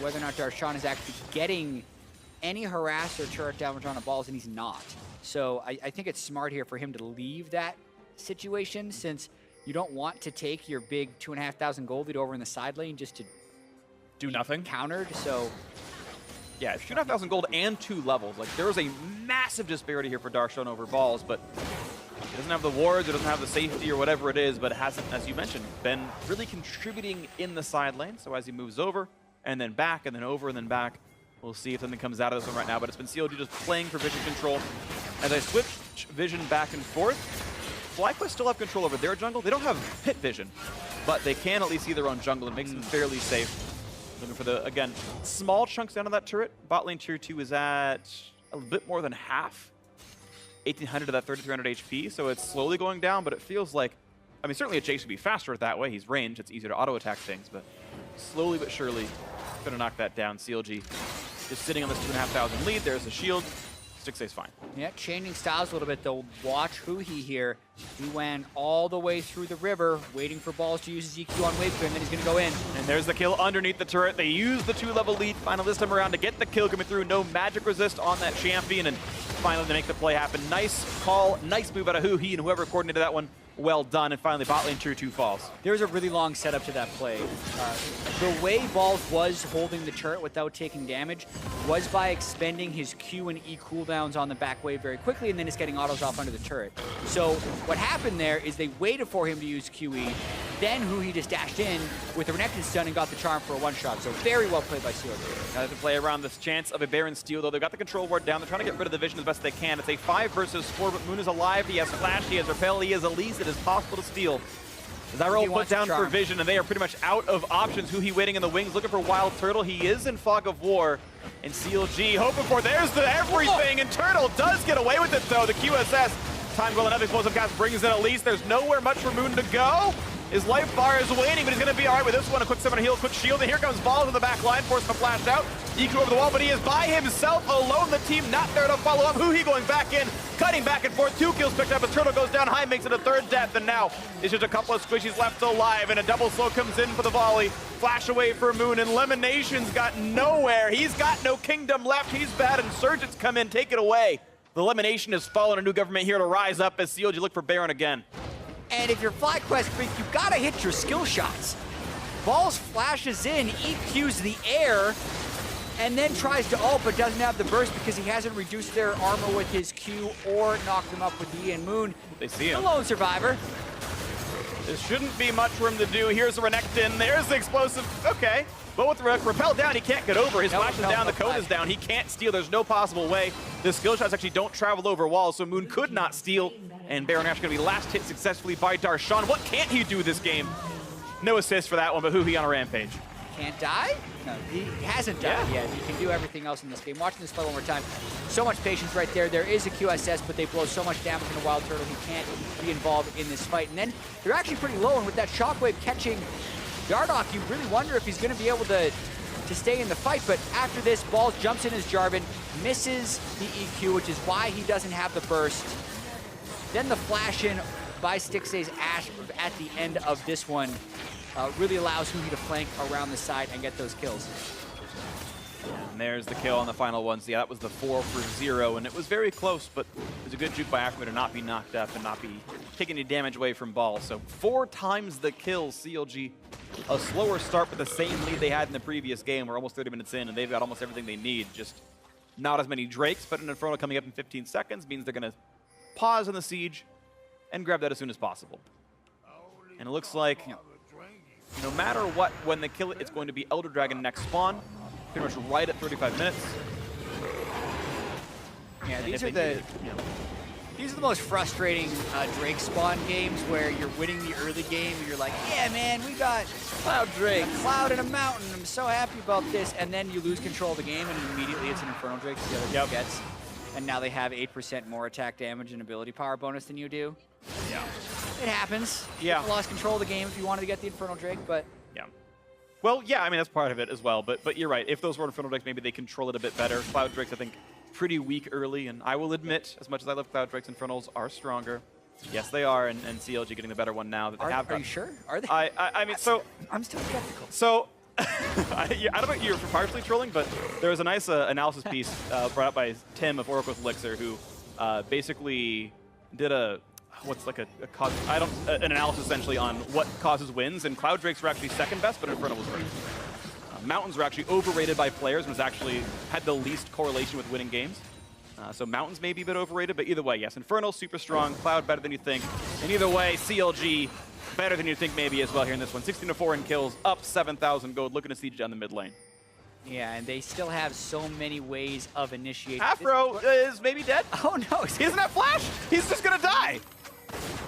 whether or not Darshan is actually getting any harass or turret damage on a Balls, and he's not. So I think it's smart here for him to leave that situation, since you don't want to take your big 2,500 gold lead over in the side lane just to do nothing. Countered, so... Yeah, it's 2,500 gold and 2 levels. Like, there is a massive disparity here for Darshan over Balls, but he doesn't have the wards, or doesn't have the safety, or whatever it is, but it hasn't, as you mentioned, been really contributing in the side lane. So as he moves over, and then back, and then over, and then back, we'll see if something comes out of this one right now. But it's been CLG just playing for vision control. As I switch vision back and forth, FlyQuest still have control over their jungle. They don't have pit vision, but they can at least see their own jungle. It makes them fairly safe. Looking for the, again, small chunks down of that turret. Bot lane tier 2 is at a bit more than half. 1,800 to that 3,300 HP, so it's slowly going down, but it feels like, I mean, certainly a Jace would be faster that way. He's ranged, it's easier to auto-attack things, but slowly but surely, gonna knock that down. CLG just sitting on this 2,500 lead. There's a shield. Stixxay's fine. Yeah, changing styles a little bit, though. Watch Huhi here. He went all the way through the river, waiting for Balls to use his EQ on wave clear, and then he's going to go in. And there's the kill underneath the turret. They use the 2-level lead final this time around to get the kill coming through. No magic resist on that champion, and finally to make the play happen. Nice call, nice move out of Huhi, and whoever coordinated that one, well done. And finally, bot lane tier 2 falls. There was a really long setup to that play. The way Balls was holding the turret without taking damage was by expending his Q and E cooldowns on the back wave very quickly, and then just getting autos off under the turret. So what happened there is they waited for him to use QE, then Huhi just dashed in with a Renekton stun and got the charm for a one-shot. So very well played by CLG. Now they play around this chance of a Baron steal, though. They've got the control ward down. They're trying to get rid of the vision as best they can. It's a 5 versus 4, but Moon is alive. He has Flash, he has Repel, he has Elise. It is possible to steal. Zyro put down for vision, and they are pretty much out of options. Huhi waiting in the wings, looking for Wild Turtle. He is in Fog of War. And CLG hoping for, there's the everything, and Turtle does get away with it, though. The QSS, time well enough, explosive cast brings in Elise. There's nowhere much for Moon to go. His life bar is waning, but he's going to be all right with this one. A quick summon heal, quick shield, and here comes Balls in the back line, forcing him to flash out. EQ over the wall, but he is by himself alone. The team not there to follow up. Huhi going back in, cutting back and forth. 2 kills picked up, as Turtle goes down high, makes it a 3rd death, and now it's just a couple of squishies left alive, and a double slow comes in for the volley. Flash away for Moon, and Lemonation's got nowhere. He's got no kingdom left. He's bad. Insurgents come in, take it away. The Lemonation has fallen. A new government here to rise up as CLG look for Baron again. And if you're FlyQuest freak, you gotta hit your skill shots. Balls flashes in, EQs the air, and then tries to ult, but doesn't have the burst because he hasn't reduced their armor with his Q or knocked them up with the E and Moon. They see him. The lone survivor. This shouldn't be much for him to do. Here's the Renekton. There's the explosive. Okay. But with the Repel down, he can't get over. His flash is down, the code is down. He can't steal. There's no possible way. The skill shots actually don't travel over walls, so Moon could not steal. And Baron actually going to be last hit successfully by Darshan. What can't he do this game? No assist for that one, but Huhi on a rampage. Can't die? No, he hasn't died yet. He can do everything else in this game. Watching this play one more time. So much patience right there. There is a QSS, but they blow so much damage in the Wild Turtle, he can't be involved in this fight. And then they're actually pretty low, and with that shockwave catching Dardoch, you really wonder if he's going to be able to stay in the fight. But after this, Balls jumps in his Jarvan, misses the EQ, which is why he doesn't have the burst. Then the flash in by Stixxay's Ashe at the end of this one really allows Huhi to flank around the side and get those kills. And there's the kill on the final one. So yeah, that was the 4 for 0, and it was very close, but it was a good juke by Afro to not be knocked up and not be taking any damage away from Ball. So 4 times the kills, CLG. A slower start, but the same lead they had in the previous game. We're almost 30 minutes in, and they've got almost everything they need. Just not as many Drakes, but an Inferno coming up in 15 seconds means they're going to pause on the siege and grab that as soon as possible. And it looks like no matter what, when they kill it, it's going to be Elder Dragon next spawn. Pretty much right at 35 minutes. Yeah, these are the most frustrating Drake spawn games where you're winning the early game and you're like, yeah, man, we got Cloud Drake, a Cloud and a Mountain. I'm so happy about this. And then you lose control of the game and immediately it's an Infernal Drake the other team gets. And now they have 8% more attack damage and ability power bonus than you do. Yeah. It happens. Yeah. You lost control of the game if you wanted to get the Infernal Drake, but... Yeah. Well, yeah, I mean, that's part of it as well. But you're right. If those were Infernal Drakes, maybe they control it a bit better. Cloud Drakes, I think, pretty weak early. And I will admit, as much as I love Cloud Drakes, Infernals are stronger. Yes, they are. And CLG getting the better one now that they have. Are you sure? Are they? I mean, so... I'm still skeptical. So... I don't know if you're partially trolling, but there was a nice analysis piece brought up by Tim of Oracle's Elixir, who basically did an analysis essentially on what causes wins, and Cloud Drakes were actually second best, but Inferno was first. Mountains were actually overrated by players and was actually had the least correlation with winning games. So Mountains may be a bit overrated, but either way, yes, Inferno super strong, Cloud better than you think, and either way, CLG better than you think maybe as well here in this one. 16-4 in kills, up 7,000 gold, looking to siege down the mid lane. Yeah, and they still have so many ways of initiating. Afro is maybe dead. Oh no, he doesn't have flash. He's just gonna die.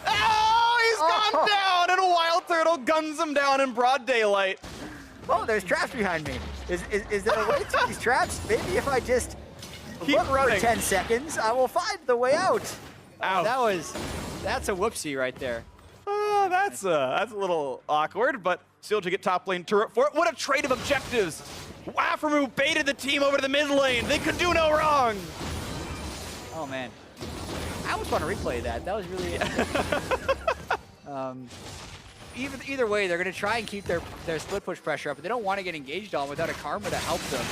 Oh, he's gone down, and a Wild Turtle guns him down in broad daylight. Oh, there's traps behind me. Is there a way to these traps? Maybe if I just look for 10 seconds, I will find the way out. Ouch. That's a whoopsie right there. That's a little awkward, but still to get top lane turret for it. What a trade of objectives! Wafamu baited the team over to the mid lane. They could do no wrong. Oh man, I almost want to replay that. That was really. Either way, they're going to try and keep their split push pressure up, but they don't want to get engaged on without a Karma to help them.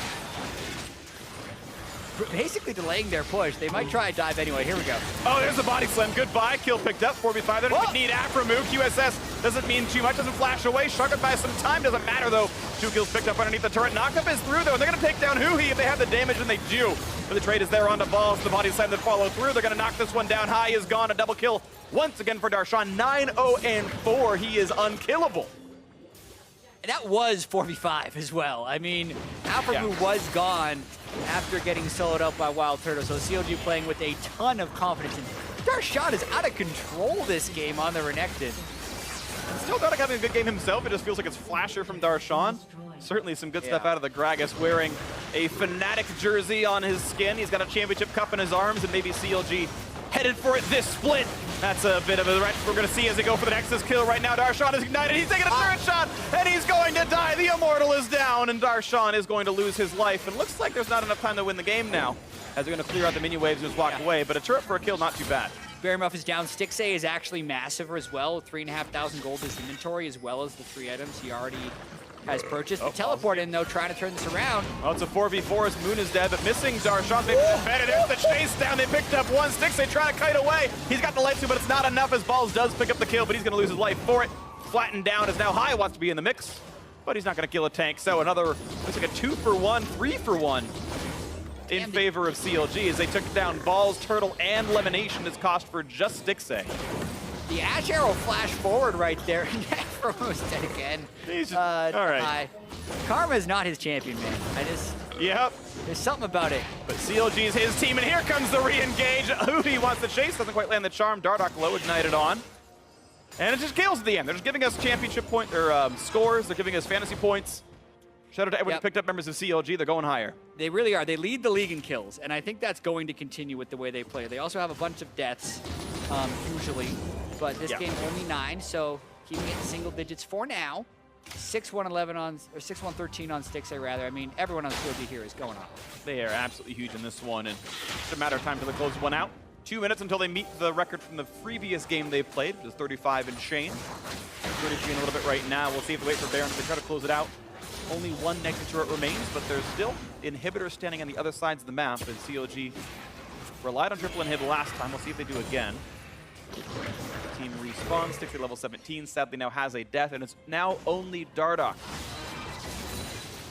Basically delaying their push. They might try a dive anyway. Here we go. Oh, there's a body slam. Goodbye. Kill picked up. 4v5. They don't need Afro move. QSS doesn't mean too much. Doesn't flash away. Shrug by some time. Doesn't matter, though. 2 kills picked up underneath the turret. Knockup is through, though. And they're going to take down Huhi if they have the damage, and they do. But the trade is there onto Balls. The body slam that follow through. They're going to knock this one down. High is gone. A double kill once again for Darshan. 9-0-4. He is unkillable. That was 4v5 as well. I mean, Alpha was gone after getting soloed out by Wild Turtle, so CLG playing with a ton of confidence. And Darshan is out of control this game on the Renekton. Still Dardoch having a good game himself. It just feels like it's flasher from Darshan. Certainly some good stuff out of the Gragas, wearing a Fnatic jersey on his skin. He's got a championship cup in his arms, and maybe CLG headed for it this split. That's a bit of a threat we're going to see as they go for the Nexus kill right now. Darshan is ignited. He's taking a turret shot, and he's going to die. The Immortal is down, and Darshan is going to lose his life. And looks like there's not enough time to win the game now, as they're going to clear out the minion waves and just walk away. But a turret for a kill, not too bad. Bearmuff is down. Stixxay is actually massive as well. 3,500 gold is inventory, as well as the 3 items he already has purchased. The teleport in, though, trying to turn this around. Oh, it's a 4v4 as Moon is dead, but missing Darshan. Maybe better. There's the chase down. They picked up one. Stixxay trying to kite away. He's got the life too, but it's not enough as Balls does pick up the kill, but he's going to lose his life for it. Flattened down as now High wants to be in the mix, but he's not going to kill a tank. So another, looks like a 2-for-1, 3-for-1 in favor of CLG as they took down Balls, Turtle, and Lemonation as cost for just Stixxay. The Ash Arrow flashed forward right there, and Afro's dead again. He's just, all right. Karma is not his champion, man. Yep. There's something about it. But CLG is his team, and here comes the re-engage. Hootie wants the chase, doesn't quite land the charm. Darshan low ignited on. And it just kills at the end. They're just giving us championship point or scores. They're giving us fantasy points. Shout out to everyone who picked up members of CLG. They're going higher. They really are. They lead the league in kills, and I think that's going to continue with the way they play. They also have a bunch of deaths, usually, but this game only 9, so keeping it in single digits for now. 6-1-11 on, or 6-1-13 on Stixxay rather. I mean, everyone on CLG here is going off. They are absolutely huge in this one, and it's a matter of time till they close one out. 2 minutes until they meet the record from the previous game they played, which is 35 and change. 33 in a little bit right now. We'll see if they wait for Baron if they try to close it out. Only one negative turret remains, but there's still inhibitors standing on the other sides of the map, and CLG relied on triple inhib last time. We'll see if they do again. The team respawns, sticks at level 17, sadly now has a death, and it's now only Dardoch.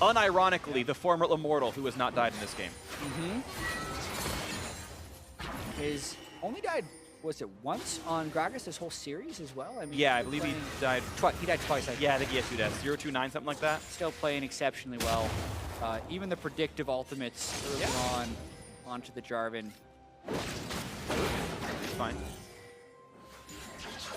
Unironically, the former Immortal who has not died in this game. His only died, was it once on Gragas this whole series as well? I mean, Yeah, I believe he died. He died twice, I think. Yeah, I think he had 2 deaths. 029, something like that. Still playing exceptionally well. Even the predictive ultimates early on onto the Jarvan. It's fine.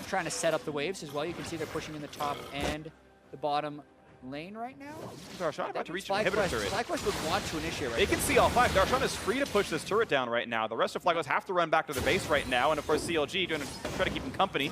Trying to set up the waves as well. You can see they're pushing in the top and the bottom lane right now. Darshan about to reach an inhibitor turret. FlyQuest would want to initiate right They can see all 5. Darshan is free to push this turret down right now. The rest of FlyQuest have to run back to their base right now, and of course CLG going to try to keep them company.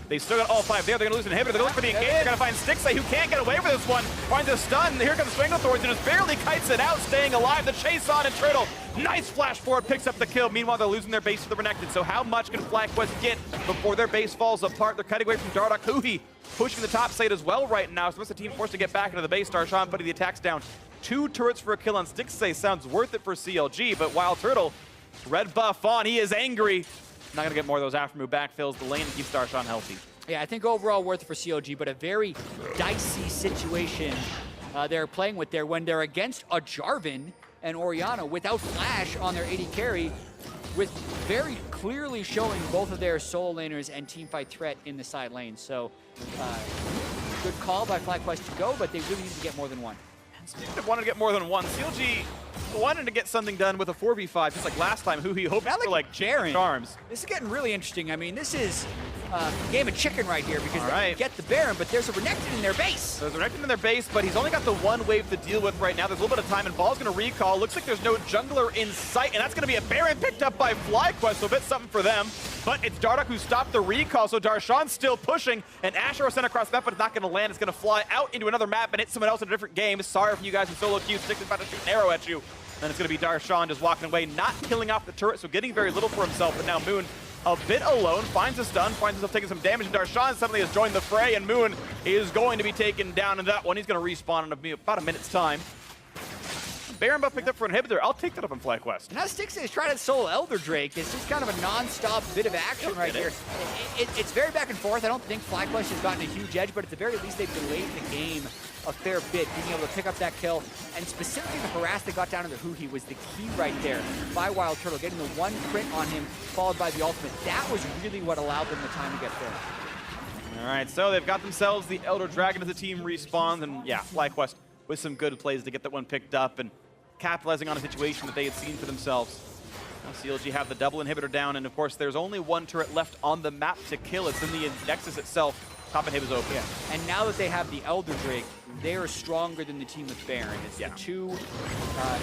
They still got all 5 there. They're going to lose an inhibitor. They're looking for the engage. They're going to find Stixay, who can't get away with this one. Finds a stun. Here comes Stranglethorns, and just barely kites it out, staying alive. The chase on, and Turtle, nice flash forward, picks up the kill. Meanwhile, they're losing their base to the Renekton. So how much can FlyQuest get before their base falls apart? They're cutting away from Dardoch. Huhi pushing the top side as well right now. So most of the team forced to get back into the base. Darshan putting the attacks down. 2 turrets for a kill on Stixay sounds worth it for CLG, but Wild Turtle, red buff on. He is angry. Not going to get more of those after move backfills the lane and keeps Darshan healthy. Yeah, I think overall worth it for CLG, but a very dicey situation they're playing with there when they're against a Jarvan and Orianna without Flash on their AD carry, with very clearly showing both of their solo laners and teamfight threat in the side lane. So good call by FlyQuest to go, but they really need to get more than one. Speaking of wanting to get more than one, CLG wanted to get something done with a 4v5, just like last time, who he hoped for like Jaren. Charms. This is getting really interesting. I mean, this is a game of chicken right here because they right. get the Baron, but there's a Renekton in their base. There's a Renekton in their base, but he's only got the 1 wave to deal with right now. There's a little bit of time, and Ball's going to recall. Looks like there's no jungler in sight, and that's going to be a Baron picked up by FlyQuest, so a bit something for them. But it's Dardoch who stopped the recall, so Darshan's still pushing, and Asher sent across the map, but it's not going to land. It's going to fly out into another map and hit someone else in a different game. Sorry for you guys in solo queue. Stick is about to shoot an arrow at you. And it's going to be Darshan just walking away, not killing off the turret, so getting very little for himself. But now Moon, a bit alone, finds a stun, finds himself taking some damage, and Darshan suddenly has joined the fray, and Moon is going to be taken down in that one. He's going to respawn in about a minute's time. Baron buff picked up for an inhibitor. I'll take that up on FlyQuest. Now Stixay is trying to solo Elder Drake. It's just kind of a non-stop bit of action right here. It's very back and forth. I don't think FlyQuest has gotten a huge edge, but at the very least they've delayed the game a fair bit, being able to pick up that kill. And specifically the harass that got down to the Huhi was the key right there by Wild Turtle, getting the 1 crit on him, followed by the ultimate. That was really what allowed them the time to get there. All right, so they've got themselves the Elder Dragon as the team respawns, and yeah, FlyQuest with some good plays to get that one picked up and capitalizing on a situation that they had seen for themselves. Now CLG have the double inhibitor down, and of course there's only 1 turret left on the map to kill. It's in the Nexus itself. Top inhib is open. Yeah. And now that they have the Elder Drake, they are stronger than the team with Baron. It's the 2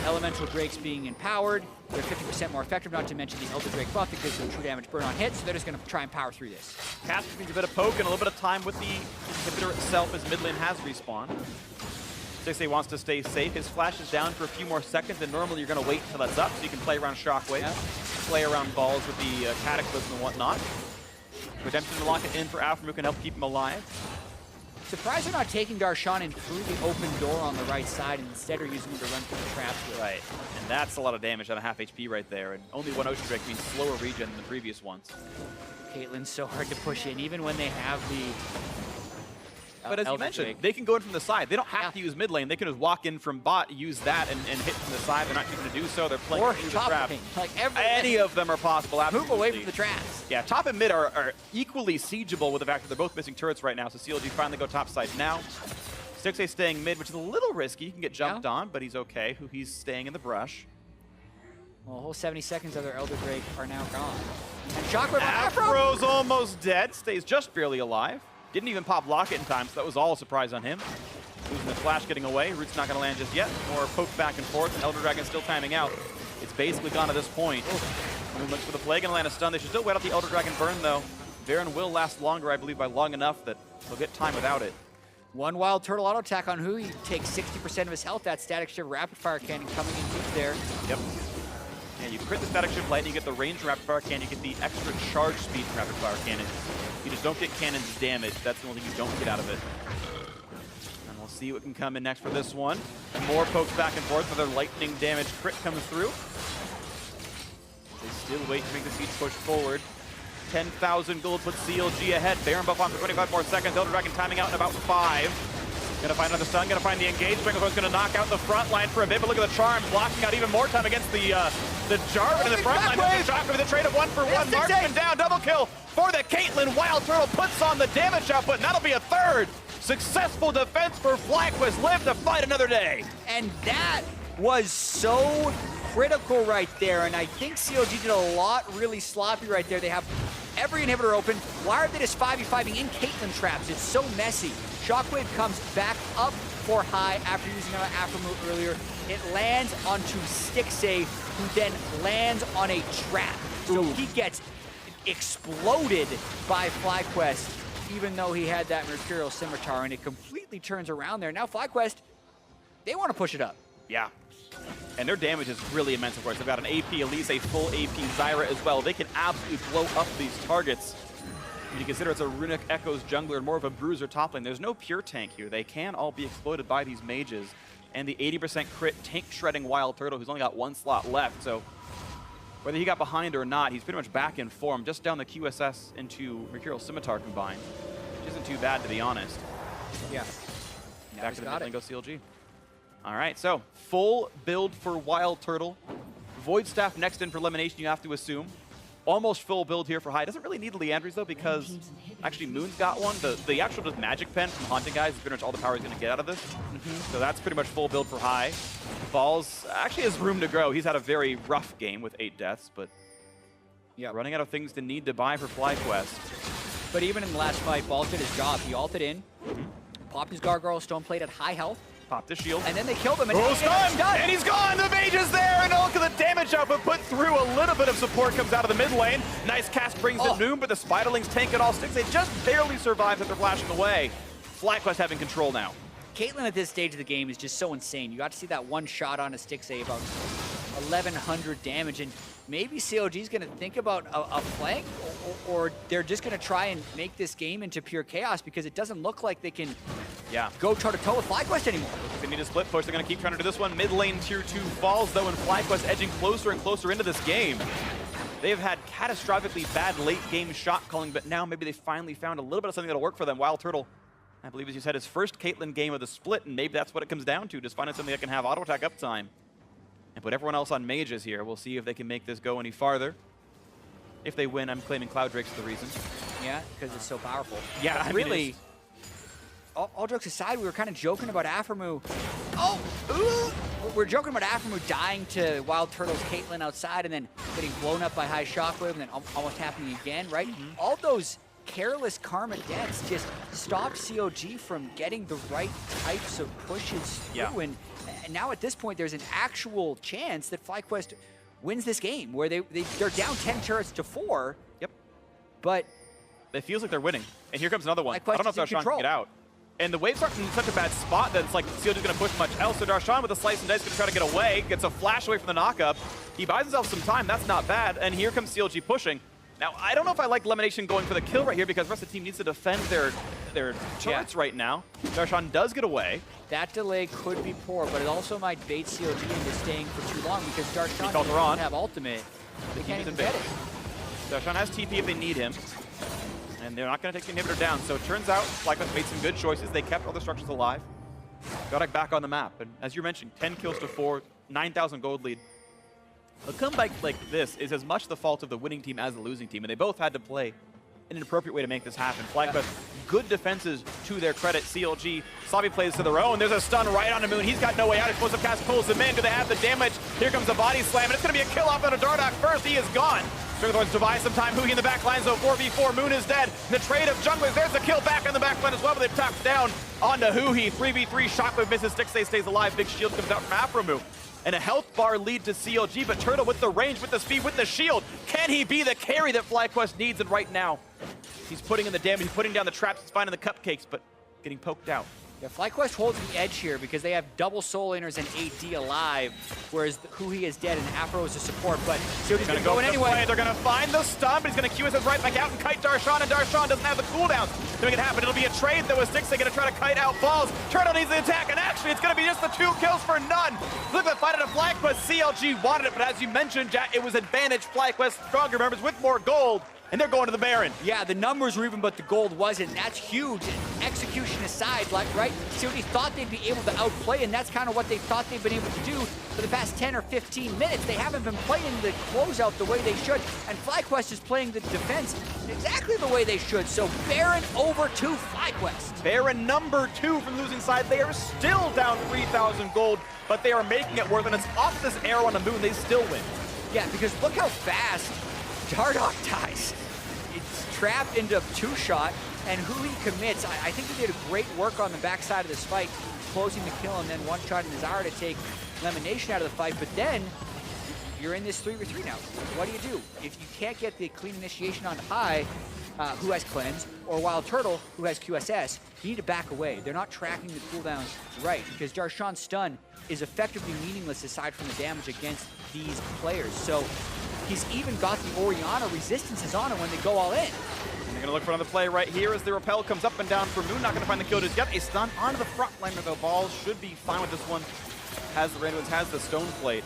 elemental Drakes being empowered. They're 50% more effective, not to mention the Elder Drake buff that gives them true damage burn on hit, so they're just going to try and power through this. Casper needs a bit of poke and a little bit of time with the inhibitor itself as mid lane has respawned. Stixay wants to stay safe. His flash is down for a few more seconds, and normally you're going to wait until that's up so you can play around Shockwave, play around balls with the Cataclysm and whatnot. Redemption to lock it in for Alpha, who can help keep him alive. Surprised they're not taking Darshan in through the open door on the right side, and instead are using him to run through the traps with. Right, and that's a lot of damage on a half HP right there, and only 1 Ocean Drake means slower regen than the previous ones. Caitlyn's so hard to push in, even when they have the But as you mentioned, they can go in from the side. They don't have to use mid lane. They can just walk in from bot, use that, and hit from the side. They're not choosing to do so. They're playing through the trap. Like any of them are possible. Move away from the traps. Yeah, top and mid are equally siegeable with the fact that they're both missing turrets right now. So CLG finally go top side now. Stixay staying mid, which is a little risky. He can get jumped on, but he's okay. He's staying in the brush. Well, a whole 70 seconds of their Elder Drake are now gone. And Shockwave on Afro's almost dead. Stays just barely alive. Didn't even pop Locket in time, so that was all a surprise on him. Losing the flash, getting away. Root's not going to land just yet. More poke back and forth, and Elder Dragon still timing out. It's basically gone at this point. Moon looks for the Plague and land a stun. They should still wait out the Elder Dragon burn, though. Baron will last longer, I believe, by long enough that they'll get time without it. 1 Wild Turtle auto attack on Hui. Takes 60% of his health. That Static Shiv Rapid Fire Cannon coming in deep there. Yep. And you crit the Static Shiv Lightning, you get the ranged Rapid Fire Cannon, you get the extra charge speed Rapid Fire Cannon. You just don't get cannons damage. That's the only thing you don't get out of it. And we'll see what can come in next for this one. More pokes back and forth, another lightning damage crit comes through. They still wait to make the siege push forward. 10,000 gold puts CLG ahead. Baron buff on for 25 more seconds. Elder Dragon timing out in about 5. Gonna find another stun, gonna find the engage. Strangleforce gonna knock out the front line for a bit, but look at the charm, blocking out even more time against the Jarvan in the front line. The shot with a trade of 1-for-1. Marksman down, double kill for the Caitlyn. Wild Turtle puts on the damage output, and that'll be a third. Successful defense for FlyQuest. Live to fight another day. And that was so critical right there, and I think CLG did a lot really sloppy right there. They have every inhibitor open. Why are they just 5v5ing in Caitlyn traps? It's so messy. Shockwave comes back up for high after using an Afro earlier. It lands onto Stixxay, who then lands on a trap. So he gets exploded by FlyQuest, even though he had that Mercurial Scimitar, and it completely turns around there. Now FlyQuest, they want to push it up. Yeah. And their damage is really immense, of course. They've got an AP Elise, a full AP Zyra as well. They can absolutely blow up these targets. When you consider it's a Runic Echoes jungler and more of a bruiser top lane, there's no pure tank here. They can all be exploited by these mages. And the 80% crit tank shredding Wild Turtle, who's only got 1 slot left. So whether he got behind or not, he's pretty much back in form. Just down the QSS into Mercurial Scimitar combined, which isn't too bad, to be honest. Yeah. Back to the mid lane goes CLG. All right, so full build for Wild Turtle. Void Staff next in for elimination, you have to assume. Almost full build here for High. Doesn't really need the Leandries though, because actually Moon's got one. The actual just magic pen from Haunting Guys is pretty much all the power he's gonna get out of this. So that's pretty much full build for High. Balls actually has room to grow. He's had a very rough game with 8 deaths, but running out of things to need to buy for FlyQuest. But even in the last fight, Balls did his job. He ulted in, popped his Gargoyle Stone Plate at high health, popped his shield. and then they killed him. And stunned! And he's gone! The mage is there! And look at the damage output put through. A little bit of support comes out of the mid lane. Nice cast brings in Noom, but the Spiderlings tank it all. Stixxay just barely survives after flashing away. FlyQuest having control now. Caitlyn at this stage of the game is just so insane. You got to see that one shot on a Stixxay, about 1,100 damage, and maybe CLG's going to think about a flank, or they're just going to try and make this game into pure chaos, because it doesn't look like they can go toe-to-toe with FlyQuest anymore. They need a split push. They're going to keep trying to do this one. Mid lane tier 2 falls, though, and FlyQuest edging closer and closer into this game. They've had catastrophically bad late game shot calling, but now maybe they finally found a little bit of something that'll work for them. Wild Turtle, I believe, as you said, his first Caitlyn game of the split, and maybe that's what it comes down to, just finding something that can have auto attack uptime. And put everyone else on mages here. We'll see if they can make this go any farther. If they win, I'm claiming Cloud Drake's the reason. Yeah, because it's so powerful. Yeah, I really, mean, all jokes aside, we were kind of joking about Aframu. We're joking about Aframu dying to Wild Turtle's Caitlyn outside and then getting blown up by High Shockwave and then almost happening again, right? All those careless Karma deaths just stopped CLG from getting the right types of pushes through. And now at this point, there's an actual chance that FlyQuest wins this game, where they're down 10 turrets to 4. But it feels like they're winning. And here comes another one. I don't know if Darshan can get out. And the waves aren't in such a bad spot that it's like CLG's going to push much else. So Darshan with a slice and dice going to try to get away. Gets a flash away from the knockup. He buys himself some time. That's not bad. And here comes CLG pushing. Now, I don't know if I like Elimination going for the kill right here, because the rest of the team needs to defend their turrets right now. Darshan does get away. That delay could be poor, but it also might bait CLG into staying for too long, because Darshan doesn't have ultimate. They can't even get it. Darshan has TP if they need him, and they're not going to take the inhibitor down. So it turns out FlyQuest made some good choices. They kept all the structures alive. Got it back on the map. And as you mentioned, 10 kills to 4, 9,000 gold lead. A comeback like this is as much the fault of the winning team as the losing team, and they both had to play in an appropriate way to make this happen. FlyQuest, good defenses to their credit. CLG, Slavi plays to their own. There's a stun right on the Moon. He's got no way out. Explosive cast pulls him in. Do they have the damage? Here comes a body slam, and it's going to be a kill off on a Dardoch first. He is gone. Strangleforce to buy some time. Huhi in the back line, so 4v4. Moon is dead. The trade of junglers. There's the kill back on the back line as well, but they've tapped down onto Huhi. 3v3. Shockwave misses. Stixxay stays alive. Big shield comes out from Aframu. And a health bar lead to CLG, but Turtle with the range, with the speed, with the shield. Can he be the carry that FlyQuest needs? And right now, he's putting in the damage. He's putting down the traps. He's finding the cupcakes, but getting poked out. Yeah, FlyQuest holds the edge here because they have double Soul Inners and AD alive, whereas Huhi is dead and Afro is a support, but CLG's going to go in anyway. They're going to find the stun, but he's going to QSS right back out and kite Darshan, and Darshan doesn't have the cooldowns to make it happen. It'll be a trade, though, with Stixxay going to try to kite out balls. Turtle needs the attack, and actually it's going to be just the 2 kills for none. Look at the fight at a FlyQuest. CLG wanted it, but as you mentioned, Jack, it was advantage FlyQuest stronger members with more gold. And they're going to the Baron. Yeah, the numbers were even, but the gold wasn't. That's huge. Execution aside, like, right? CLG thought they'd be able to outplay, and that's kind of what they thought they've been able to do for the past 10 or 15 minutes. They haven't been playing the closeout the way they should, and FlyQuest is playing the defense exactly the way they should. So Baron over to FlyQuest. Baron number 2 from the losing side. They are still down 3,000 gold, but they are making it worth it. And it's off this arrow on the moon. They still win. Yeah, because look how fast Dardoch dies. It's trapped into 2-shot, and Huhi commits. I think he did great work on the backside of this fight, closing the kill and then one-shotting Nazara to take elimination out of the fight. But then you're in this 3v3 now. What do? If you can't get the clean initiation on high, who has cleanse, or Wild Turtle, who has QSS, you need to back away. They're not tracking the cooldowns right, because Darshan's stun is effectively meaningless aside from the damage against these players. So he's even got the Orianna resistances on him when they go all in. And they're going to look for another play right here as the rappel comes up and down for Moon. Not going to find the kill just yet. A stun onto the front laner, though. Balls should be fine with this one. Has the Randuins, has the stone plate.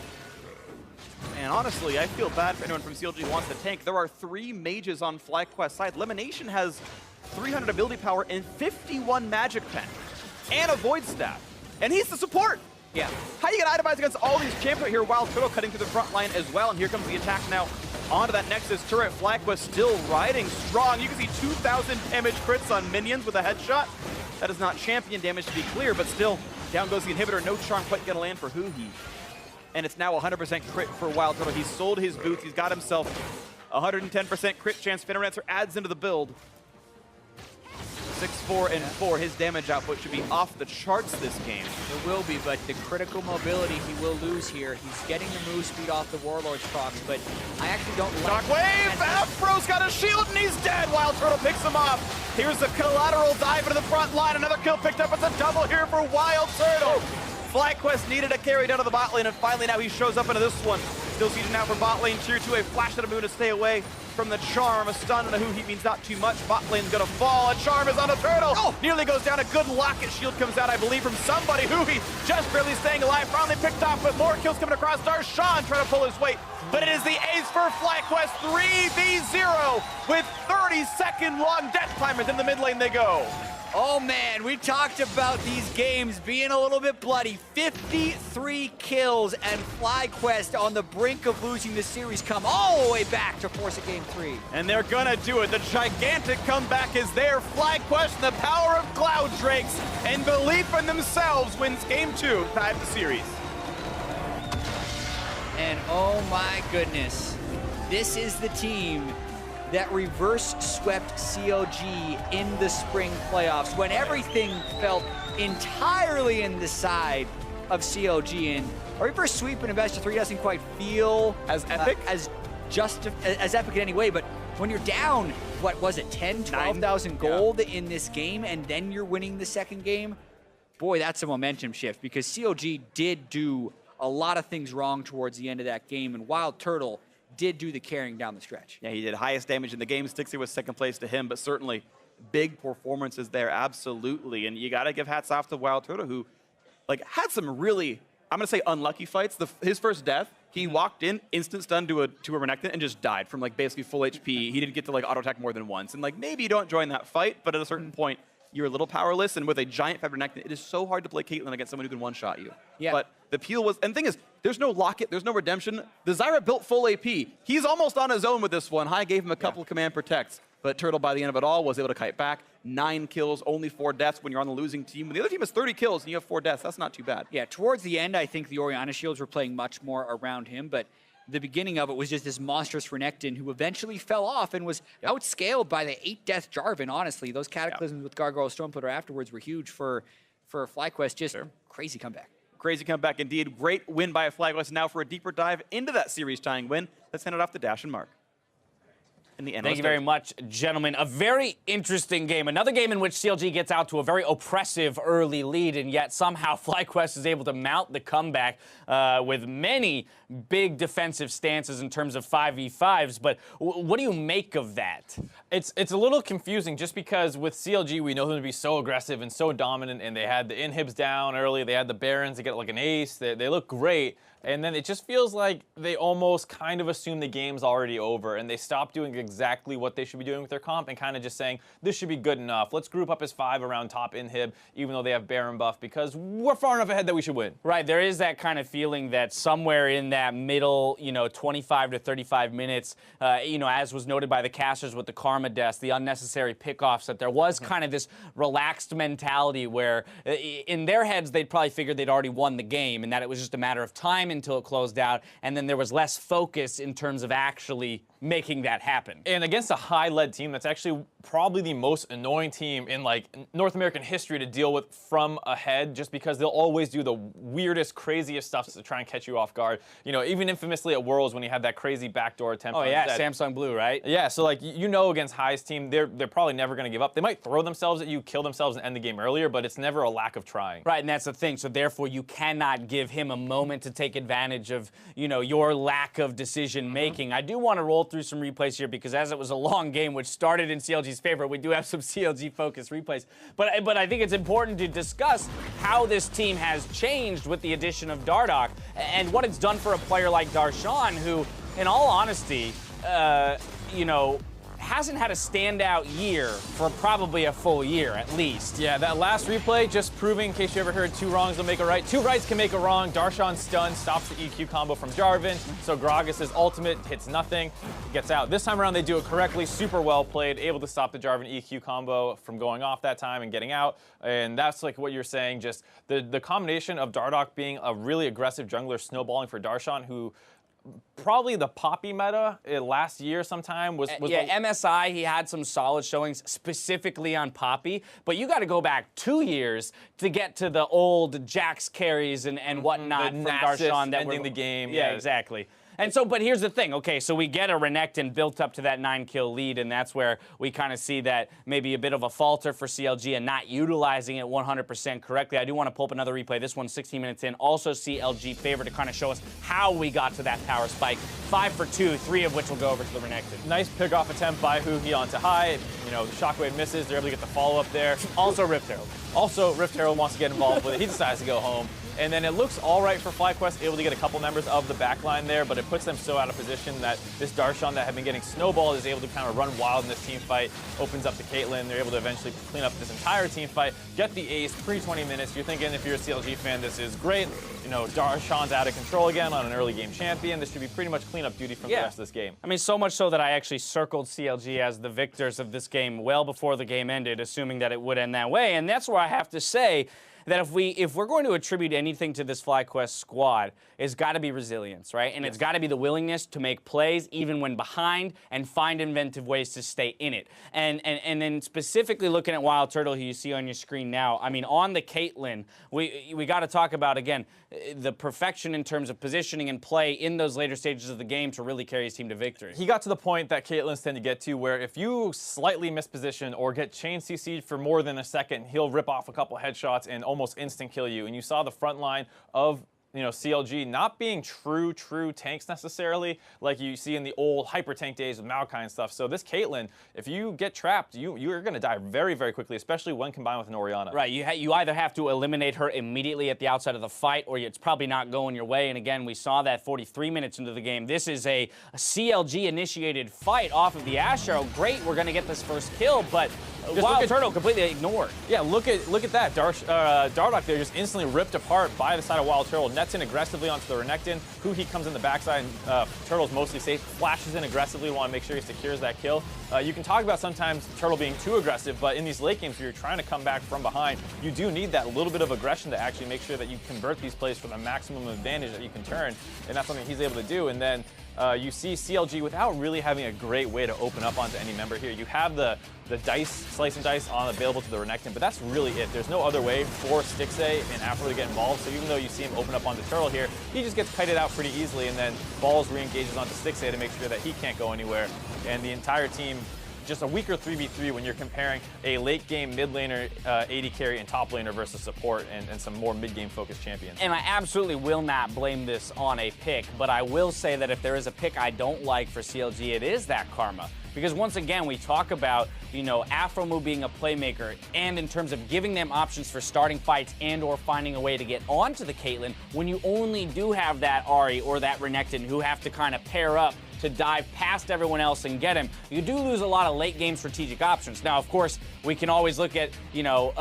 And honestly, I feel bad for anyone from CLG who wants to tank. There are 3 mages on FlyQuest side. Lemonation has 300 ability power and 51 magic pen. And a void staff. And he's the support. Yeah. How are you going to itemize against all these champions here? Wild Turtle cutting through the front line as well. And here comes the attack now onto that Nexus turret. FlyQuest still riding strong. You can see 2,000 damage crits on minions with a headshot. That is not champion damage, to be clear, but still, down goes the inhibitor. No charm quite going to land for Huhi. And it's now 100% crit for Wild Turtle. He's sold his boots. He's got himself 110% crit chance. Fennerancer adds into the build. 6-4 and 4. His damage output should be off the charts this game. It will be, but the critical mobility he will lose here. He's getting the move speed off the Warlord's procs, but I actually don't like... Shockwave! Afro's got a shield and he's dead! Wild Turtle picks him off. Here's the collateral dive into the front line. Another kill picked up. It's a double here for Wild Turtle. FlyQuest needed a carry down to the bot lane, and finally now he shows up into this one. Still sieging now for bot lane. Tier 2, a flash to the moon to stay away from the charm. A stun and a Huhi means not too much. Bot lane's gonna fall. A charm is on a turtle. Oh, nearly goes down. A good locket shield comes out, I believe, from somebody. Huhi just barely staying alive. Finally picked off, but more kills coming across. Darshan trying to pull his weight. But it is the ace for FlyQuest. 3v0 with 30-second long death timers. In the mid lane they go. Oh man, we talked about these games being a little bit bloody. 53 kills, and FlyQuest on the brink of losing the series come all the way back to force a game 3. And they're gonna do it. The gigantic comeback is there. FlyQuest and the power of Cloud Drakes and belief in themselves wins game 2, tied the series. And oh my goodness, this is the team that reverse swept CLG in the spring playoffs when everything felt entirely in the side of CLG. And a reverse sweep in a best of 3 doesn't quite feel as epic, as epic in any way, but when you're down, what was it, 10, 12,000 gold in this game, and then you're winning the second game, boy, that's a momentum shift, because CLG did do a lot of things wrong towards the end of that game, and Wild Turtle did do the carrying down the stretch. Yeah, he did highest damage in the game. Stixxay was second place to him, but certainly big performances there, absolutely. And you got to give hats off to Wild Turtle, who had some really, I'm going to say unlucky fights. His first death, he walked in, instant stun to a Renekton and just died from basically full HP. He didn't get to auto attack more than once. And maybe you don't join that fight, but at a certain point, you're a little powerless, and with a giant Fed Renekton, it is so hard to play Caitlyn against someone who can one-shot you. Yeah. But the peel was, and the thing is, there's no locket, there's no redemption. The Zyra built full AP. He's almost on his own with this one. High gave him a couple command protects, but Turtle, by the end of it all, was able to kite back. 9 kills, only 4 deaths when you're on the losing team. When the other team has 30 kills and you have 4 deaths, that's not too bad. Yeah, towards the end, I think the Orianna shields were playing much more around him, but the beginning of it was just this monstrous Renekton who eventually fell off and was outscaled by the 8-death Jarvan, honestly. Those cataclysms with Gargoyle Stormputter afterwards were huge for FlyQuest. Just crazy comeback. Crazy comeback indeed. Great win by FlyQuest. Now for a deeper dive into that series-tying win, let's hand it off to Dash and Mark. in the end. Thank you very much, gentlemen. A very interesting game. Another game in which CLG gets out to a very oppressive early lead, and yet somehow FlyQuest is able to mount the comeback with many big defensive stances in terms of 5v5s. But what do you make of that? It's a little confusing just because with CLG, we know them to be so aggressive and so dominant, and they had the inhibs down early. They had the Barons to get like an ace. They look great. And then it just feels like they almost kind of assume the game's already over, and they stop doing exactly what they should be doing with their comp and kind of just saying, this should be good enough. Let's group up as 5 around top inhib, even though they have Baron buff, because we're far enough ahead that we should win. Right, there is that kind of feeling that somewhere in that middle, 25 to 35 minutes, as was noted by the casters with the Karma deaths, the unnecessary pickoffs, that there was kind of this relaxed mentality where in their heads they'd probably figured they'd already won the game and that it was just a matter of time until it closed out, and then there was less focus in terms of actually making that happen. And against a high-led team, that's actually probably the most annoying team in like North American history to deal with from ahead, just because they'll always do the weirdest, craziest stuff to try and catch you off guard. Even infamously at Worlds when you had that crazy backdoor attempt. Oh yeah, Samsung Blue, right? Yeah, so like against High's team, they're probably never going to give up. They might throw themselves at you, kill themselves, and end the game earlier, but it's never a lack of trying. Right, and that's the thing. So therefore, you cannot give him a moment to take advantage of your lack of decision making. I do want to roll through some replays here because as it was a long game, which started in CLG's favor, we do have some CLG-focused replays. But I think it's important to discuss how this team has changed with the addition of Dardoch and what it's done for a player like Darshan, who, in all honesty, hasn't had a standout year for probably a full year at least. Yeah, that last replay just proving, in case you ever heard 2 wrongs don't make a right. 2 rights can make a wrong. Darshan's stun stops the EQ combo from Jarvan, so Gragas' ultimate hits nothing, gets out. This time around they do it correctly, super well played, able to stop the Jarvan EQ combo from going off that time and getting out. And that's like what you're saying, just the combination of Dardoch being a really aggressive jungler snowballing for Darshan, who probably the Poppy meta last year sometime was MSI, he had some solid showings specifically on Poppy, but you got to go back 2 years to get to the old Jax carries and whatnot from Darshan that ending the game. Yeah, exactly. And so, but here's the thing, okay, so we get a Renekton built up to that 9-kill lead, and that's where we kind of see that maybe a bit of a falter for CLG and not utilizing it 100% correctly. I do want to pull up another replay. This one's 16 minutes in. Also CLG favor to kind of show us how we got to that power spike. 5 for 2, 3 of which will go over to the Renekton. Nice pick-off attempt by Huhi onto high. The Shockwave misses. They're able to get the follow-up there. Also Rift Herald. Also, Rift Herald wants to get involved with it. He decides to go home. And then it looks all right for FlyQuest, able to get a couple members of the backline there, but it puts them so out of position that this Darshan that had been getting snowballed is able to kind of run wild in this team fight, opens up to Caitlyn. They're able to eventually clean up this entire team fight, get the ace pre-20 minutes. You're thinking, if you're a CLG fan, this is great. Darshan's out of control again on an early game champion. This should be pretty much cleanup duty from the rest of this game. I mean, so much so that I actually circled CLG as the victors of this game well before the game ended, assuming that it would end that way. And that's where I have to say that if we're going to attribute anything to this FlyQuest squad, it's got to be resilience, right? And it's got to be the willingness to make plays even when behind and find inventive ways to stay in it. And then specifically looking at Wild Turtle, who you see on your screen now, I mean, on the Caitlyn, we got to talk about, again, the perfection in terms of positioning and play in those later stages of the game to really carry his team to victory. He got to the point that Caitlyn's tend to get to where if you slightly misposition or get chain CC'd for more than a second, he'll rip off a couple headshots and almost instant kill you. And you saw the front line of CLG not being true tanks necessarily, like you see in the old hyper tank days with Maokai and stuff. So this Caitlyn, if you get trapped, you're going to die very, very quickly, especially when combined with an Orianna. Right, you either have to eliminate her immediately at the outset of the fight, or it's probably not going your way. And again, we saw that 43 minutes into the game. This is a CLG-initiated fight off of the Ash Arrow. Great, we're going to get this first kill, but Wild Turtle completely ignored. Yeah, look at that. Dardoch there just instantly ripped apart by the side of Wild Turtle. Nets in aggressively onto the Renekton. Huhi comes in the backside, and Turtle's mostly safe. Flashes in aggressively, want to make sure he secures that kill. You can talk about sometimes Turtle being too aggressive, but in these late games where you're trying to come back from behind, you do need that little bit of aggression to actually make sure that you convert these plays for the maximum advantage that you can turn, and that's something he's able to do. And then you see CLG without really having a great way to open up onto any member here. You have the dice, slice and dice available to the Renekton, but that's really it. There's no other way for Stixxay and Afro to get involved, so even though you see him open up onto Turtle here, he just gets kited out pretty easily, and then Balls re-engages onto Stixxay to make sure that he can't go anywhere. and the entire team just a weaker 3v3 when you're comparing a late game mid laner, AD carry, and top laner versus support and some more mid game focused champions. And I absolutely will not blame this on a pick, but I will say that if there is a pick I don't like for CLG, it is that Karma. Because once again, we talk about, you know, Aphromoo being a playmaker, and in terms of giving them options for starting fights and or finding a way to get onto the Caitlyn, when you only do have that Ahri or that Renekton who have to kind of pair up to dive past everyone else and get him, you do lose a lot of late game strategic options. Now, of course, we can always look at, you know,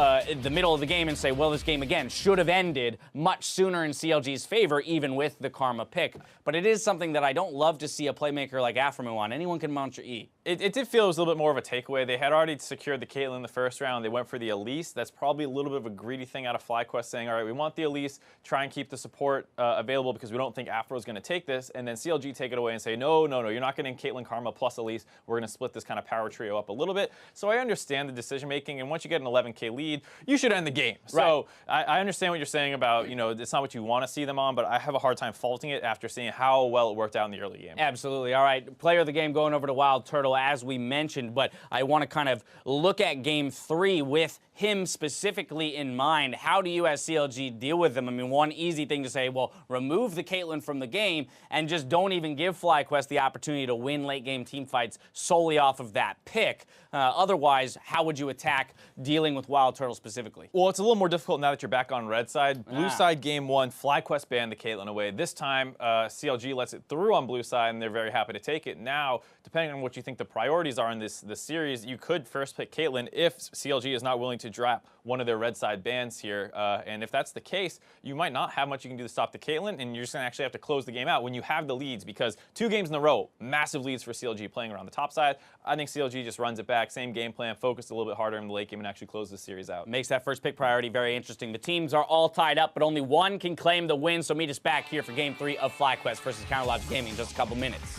the middle of the game and say, well, this game, again, should have ended much sooner in CLG's favor, even with the Karma pick. But it is something that I don't love to see a playmaker like Aphromoo on. Anyone can mount your E. It did feel it was a little bit more of a takeaway. They had already secured the Caitlyn in the first round. They went for the Elise. That's probably a little bit of a greedy thing out of FlyQuest, saying, all right, we want the Elise, try and keep the support available because we don't think Aphro is going to take this. And then CLG take it away and say, no, you're not getting Caitlyn, Karma plus Elise. We're going to split this kind of power trio up a little bit. So I understand the decision making. And once you get an 11K lead, you should end the game. Right. So I understand what you're saying about, you know, it's not what you want to see them on, but I have a hard time faulting it after seeing how well it worked out in the early game. Absolutely. All right, player of the game going over to Wild Turtle, as we mentioned, but I want to kind of look at game 3 with him specifically in mind. How do you as CLG deal with them? I mean, one easy thing to say, well, remove the Caitlyn from the game and just don't even give FlyQuest the opportunity to win late game team fights solely off of that pick. Otherwise, how would you attack dealing with Wild Turtle specifically? Well, it's a little more difficult now that you're back on red side. Blue side game 1, FlyQuest banned the Caitlyn away. This time, CLG lets it through on blue side, and they're very happy to take it. Now, depending on what you think the priorities are in this series, you could first pick Caitlyn if CLG is not willing to drop one of their red side bans here. And if that's the case, you might not have much you can do to stop the Caitlyn, and you're just going to actually have to close the game out when you have the leads, because 2 games in a row, massive leads for CLG playing around the top side. I think CLG just runs it back, same game plan, focused a little bit harder in the late game and actually close the series out. Makes that first pick priority very interesting. The teams are all tied up, but only one can claim the win, so meet us back here for game 3 of FlyQuest versus Counterlogic Gaming in just a couple minutes.